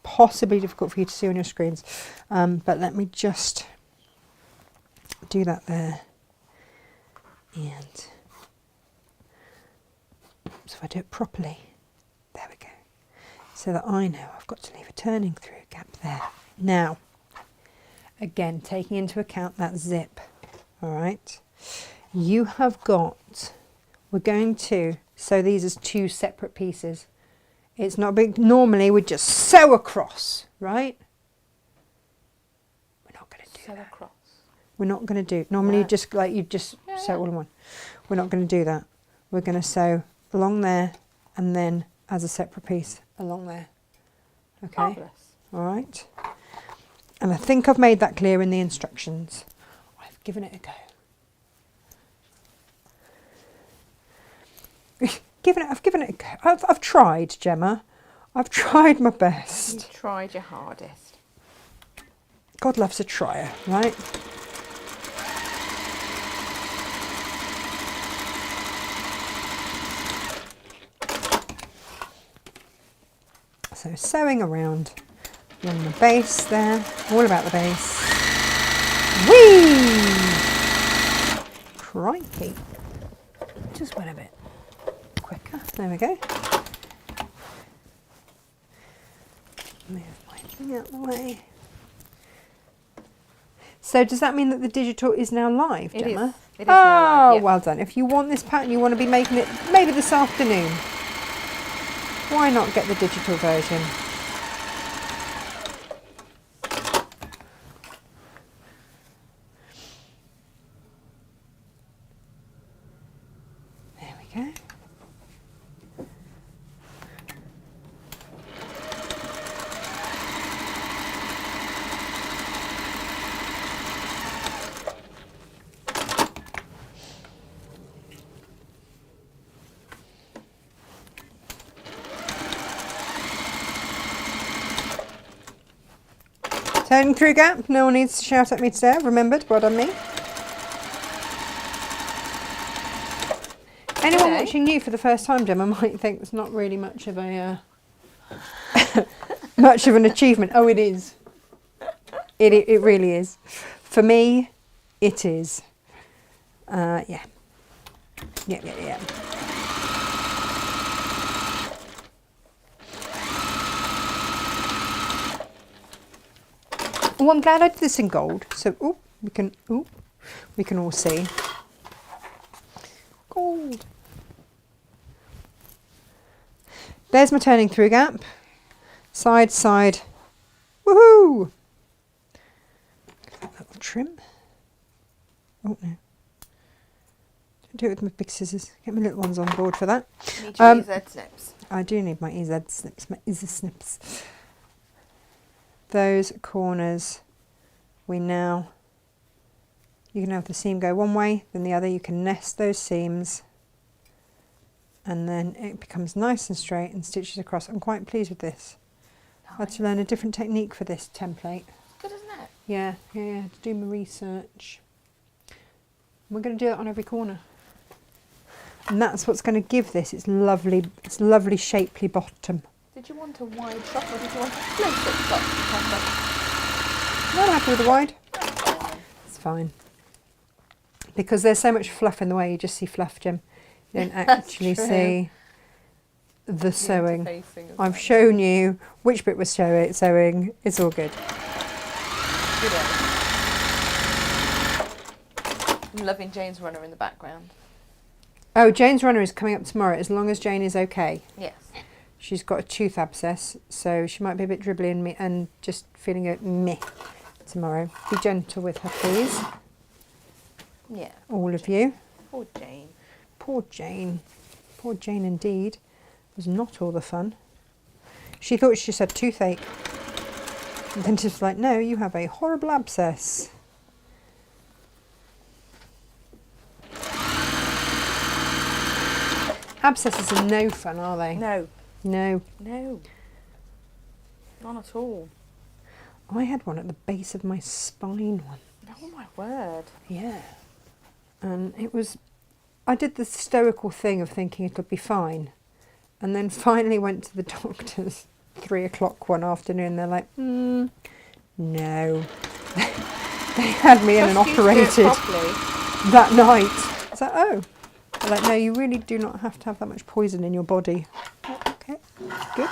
possibly difficult for you to see on your screens. But let me just do that there. And so if I do it properly, there we go. So that I know I've got to leave a turning through gap there. Now, again, taking into account that zip, all right, you have got, we're going to sew these as 2 separate pieces. It's not big. Normally we'd just sew across, right? We're not going to do that. Across. We're not going to do. Normally No. you just like you just sew all in one. We're not going to do that. We're going to sew along there and then as a separate piece along there. Okay. Marvellous. All right. And I think I've made that clear in the instructions. I've given it a go. I've given it a go. I've tried, Gemma. I've tried my best. You tried your hardest. God loves a trier, right? So sewing around along the base there, all about the base. Whee! Crikey. Just went a bit quicker. There we go. Move my thing out of the way. So does that mean that the digital is now live, It Gemma? is. It is now live, yeah. Well done. If you want this pattern, you want to be making it maybe this afternoon, why not get the digital version? There we go. Turning through gap, no one needs to shout at me today, I've remembered, well done me. Anyone watching you for the first time, Gemma, might think it's not really much of a much of an achievement. Oh, it is. It really is. For me, it is. Yeah. Yeah. Oh, I'm glad I did this in gold. So, we can all see. Gold. There's my turning through gap. Side, side. Woohoo! Give that a little trim. Oh no. Don't do it with my big scissors. Get my little ones on board for that. You need your EZ snips. I do need my EZ snips, my EZ snips. Those corners, you can have the seam go one way, then the other. You can nest those seams and then it becomes nice and straight and stitches across. I'm quite pleased with this. Nice. I had to learn a different technique for this template. Good, isn't it? Yeah, to do my research. We're going to do it on every corner. And that's what's going to give this its lovely shapely bottom. Did you want a wide shot or did you want a close-up shot? I'm happy with the wide. It's fine. Because there's so much fluff in the way, you just see fluff, Jim. You don't actually see the sewing. I've shown you which bit was sewing. It's all good. Good. I'm loving Jane's runner in the background. Oh, Jane's runner is coming up tomorrow, as long as Jane is okay. Yes. She's got a tooth abscess, so she might be a bit dribbly and just feeling a meh tomorrow. Be gentle with her, please. Yeah. All of you. Poor Jane. Poor Jane. Poor Jane indeed. It was not all the fun. She thought she just had toothache. And then just like, no, you have a horrible abscess. Abscesses are no fun, are they? No. No. No. None at all. I had one at the base of my spine once. Oh my word. Yeah. And it was, I did the stoical thing of thinking it'll be fine. And then finally went to the doctors 3 o'clock one afternoon. They're like, no. They had me in and operated that night. I was like, oh. They're like, no, you really do not have to have that much poison in your body. Okay, good.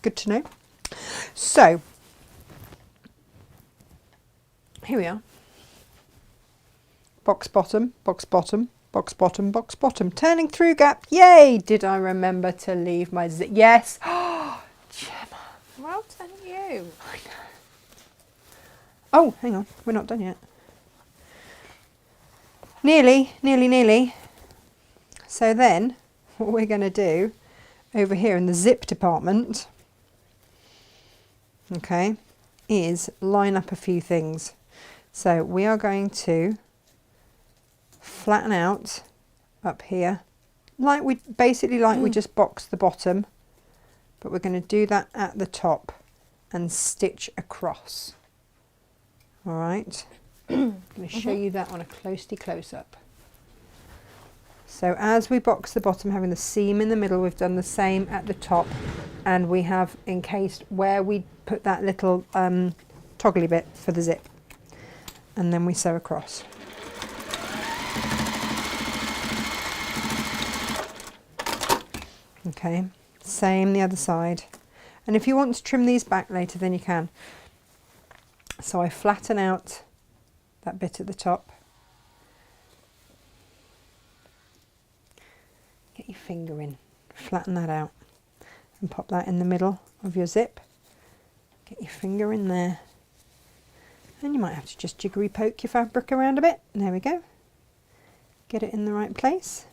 Good to know. So, here we are. Box bottom, box bottom, box bottom, turning through gap. Yay! Did I remember to leave my zip? Yes. Oh, Gemma. Well done you. I know. Oh, hang on. We're not done yet. Nearly. So then, what we're going to do over here in the zip department, okay, is line up a few things. So we are going to flatten out up here, like we just boxed the bottom, but we're going to do that at the top and stitch across. All right, I'm going to show you that on a close up. So as we box the bottom, having the seam in the middle, we've done the same at the top, and we have encased where we put that little toggly bit for the zip, and then we sew across. Okay, same the other side. And if you want to trim these back later, then you can. So I flatten out that bit at the top. Get your finger in, flatten that out, and pop that in the middle of your zip. Get your finger in there. And you might have to just jiggery poke your fabric around a bit. There we go. Get it in the right place.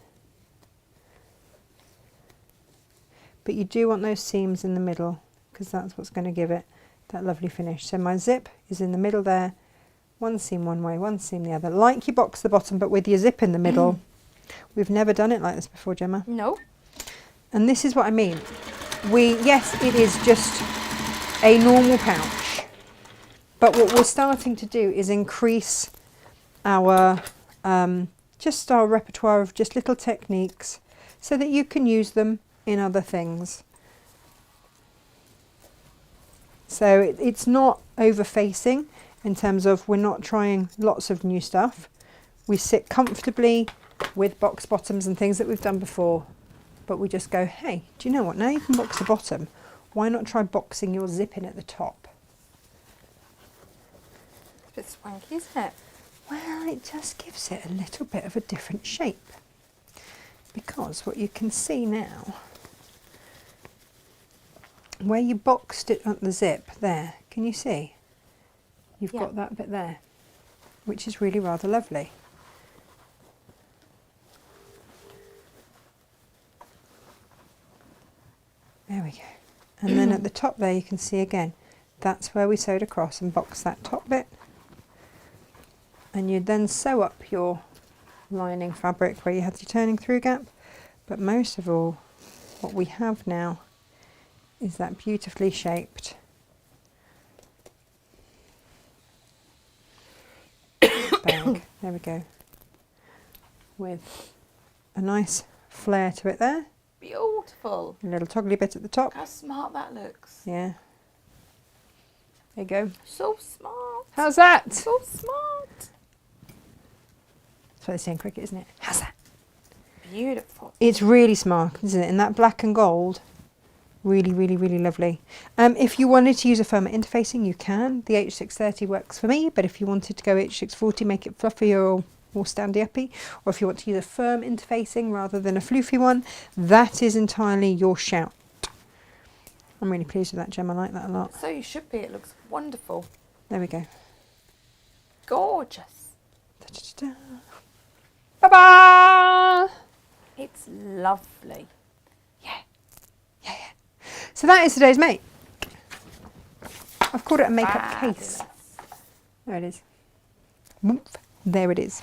But you do want those seams in the middle, because that's what's going to give it that lovely finish. So my zip is in the middle there. One seam one way, one seam the other. Like you box the bottom, but with your zip in the middle. We've never done it like this before, Gemma. No. And this is what I mean. Yes, it is just a normal pouch. But what we're starting to do is increase our just our repertoire of just little techniques so that you can use them in other things. So it's not over-facing in terms of we're not trying lots of new stuff. We sit comfortably with box bottoms and things that we've done before, but we just go, hey, do you know what? Now you can box the bottom. Why not try boxing your zip in at the top? It's a bit swanky, isn't it? Well, it just gives it a little bit of a different shape, because what you can see now, where you boxed it at the zip there, can you see? You've got that bit there, which is really rather lovely. There we go. And then at the top there you can see again, that's where we sewed across and boxed that top bit. And you then sew up your lining fabric where you had your turning through gap. But most of all, what we have now is that beautifully shaped bag. There we go. With a nice flare to it there. Beautiful. A little toggly bit at the top. Look how smart that looks. Yeah. There you go. So smart. How's that? So smart. That's what they say in cricket, isn't it? How's that? Beautiful. It's really smart, isn't it? And that black and gold, really, really, really lovely. If you wanted to use a firmer interfacing, you can. The H630 works for me, but if you wanted to go H640, make it fluffier or more standy-uppy, or if you want to use a firm interfacing rather than a floofy one, that is entirely your shout. I'm really pleased with that, Gem. I like that a lot. So you should be. It looks wonderful. There we go. Gorgeous. Da-da-da-da. Ba-ba! It's lovely. Yeah. So that is today's make. I've called it a makeup case. There it is. Whoop. There it is.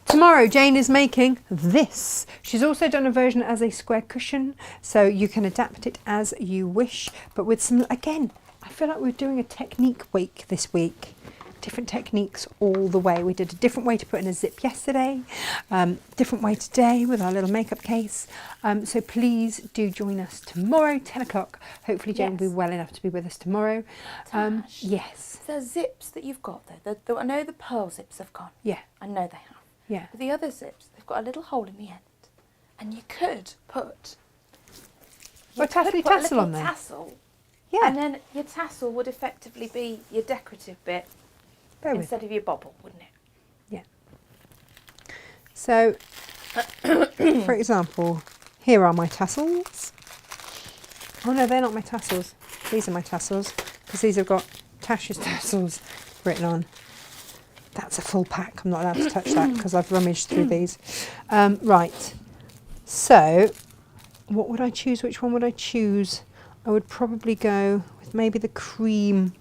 Tomorrow Jane is making this. She's also done a version as a square cushion, so you can adapt it as you wish, but with some, again, I feel like we're doing a technique week this week. Different techniques all the way. We did a different way to put in a zip yesterday, different way today with our little makeup case. So please do join us tomorrow, 10 o'clock. Hopefully Jane will be well enough to be with us tomorrow. Yes. The zips that you've got there, I know the pearl zips have gone. Yeah. I know they have. Yeah. But the other zips, they've got a little hole in the end. And you could put a tassel on there. Tassel. Yeah. And then your tassel would effectively be your decorative bit instead of your bobble, wouldn't it? Yeah. So, for example, here are my tassels. Oh no, they're not my tassels. These are my tassels because these have got Tasha's tassels written on. That's a full pack. I'm not allowed to touch that because I've rummaged through these. Right. So, what would I choose? Which one would I choose? I would probably go with maybe the cream,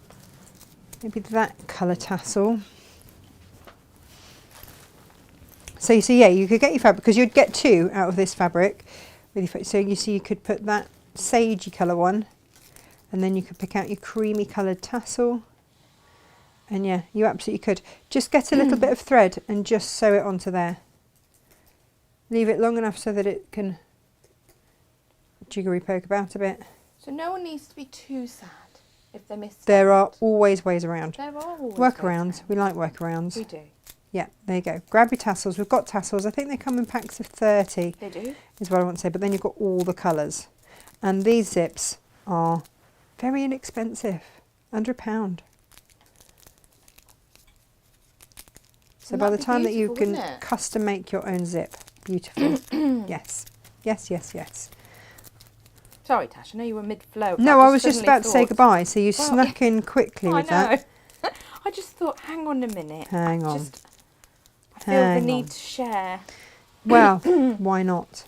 maybe that colour tassel. So you see, yeah, you could get your fabric, because you'd get 2 out of this fabric. So you see, you could put that sagey colour one, and then you could pick out your creamy coloured tassel. And yeah, you absolutely could. Just get a little bit of thread and just sew it onto there. Leave it long enough so that it can jiggery poke about a bit. So no one needs to be too sad if they miss. There are always ways around. There are always Workarounds. We like workarounds. We do. Yeah, there you go. Grab your tassels. We've got tassels. I think they come in packs of 30. They do. Is what I want to say. But then you've got all the colours. And these zips are very inexpensive. Under £1. So by the time that you can custom make your own zip. Beautiful. Yes. Yes, yes, yes. Sorry, Tash, I know you were mid-flow. No, I was just about to say goodbye, so you snuck in quickly with that. I just thought, hang on a minute. Hang on. I feel the need to share. Well, why not?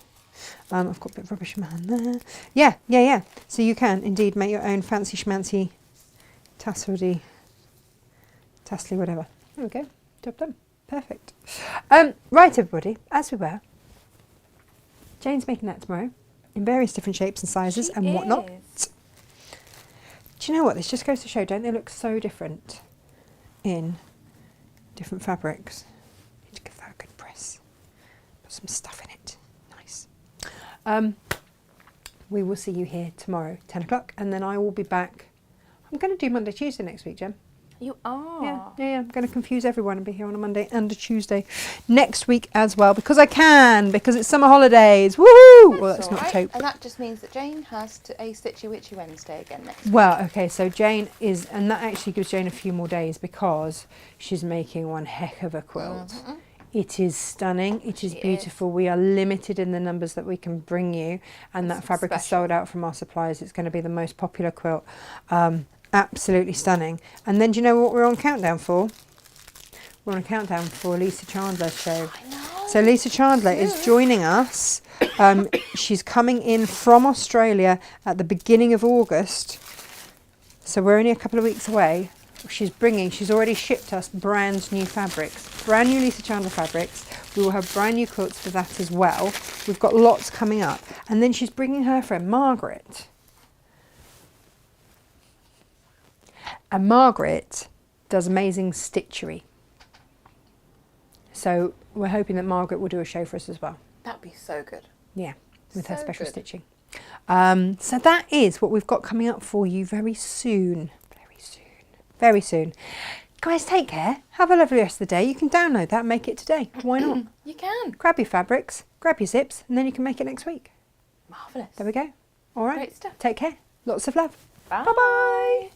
I've got a bit of rubbish in my hand there. Yeah, yeah, yeah. So you can indeed make your own fancy schmancy tassel-y, whatever. There we go. Job done. Perfect. Right, everybody, as we were, Jane's making that tomorrow in various different shapes and sizes and whatnot. Do you know what? This just goes to show, don't they look so different in different fabrics? Need to give that a good press. Put some stuff in it. Nice. We will see you here tomorrow, 10 o'clock, and then I will be back. I'm going to do Monday, Tuesday next week, Jem. You are? Yeah. I'm going to confuse everyone and be here on a Monday and a Tuesday next week as well, because I can, because it's summer holidays. Woohoo! Well, that's not right. taupe. And that just means that Jane has to a Stitchy Witchy Wednesday again next week. Well, okay, so Jane is, and that actually gives Jane a few more days because she's making one heck of a quilt. It is stunning. It is beautiful. We are limited in the numbers that we can bring you, and that fabric is sold out from our suppliers. It's going to be the most popular quilt. Absolutely stunning. And then do you know what we're on countdown for? We're on a countdown for Lisa Chandler's show. I know. So Lisa Chandler is joining us. She's coming in from Australia at the beginning of August. So we're only a couple of weeks away. She's already shipped us brand new fabrics, brand new Lisa Chandler fabrics. We will have brand new quilts for that as well. We've got lots coming up. And then she's bringing her friend Margaret. And Margaret does amazing stitchery. So we're hoping that Margaret will do a show for us as well. That'd be so good. Yeah, with her special stitching. So that is what we've got coming up for you very soon. Very soon. Guys, take care. Have a lovely rest of the day. You can download that and make it today. Why not? You can. Grab your fabrics, grab your zips, and then you can make it next week. Marvellous. There we go. All right. Great stuff. Take care. Lots of love. Bye. Bye-bye.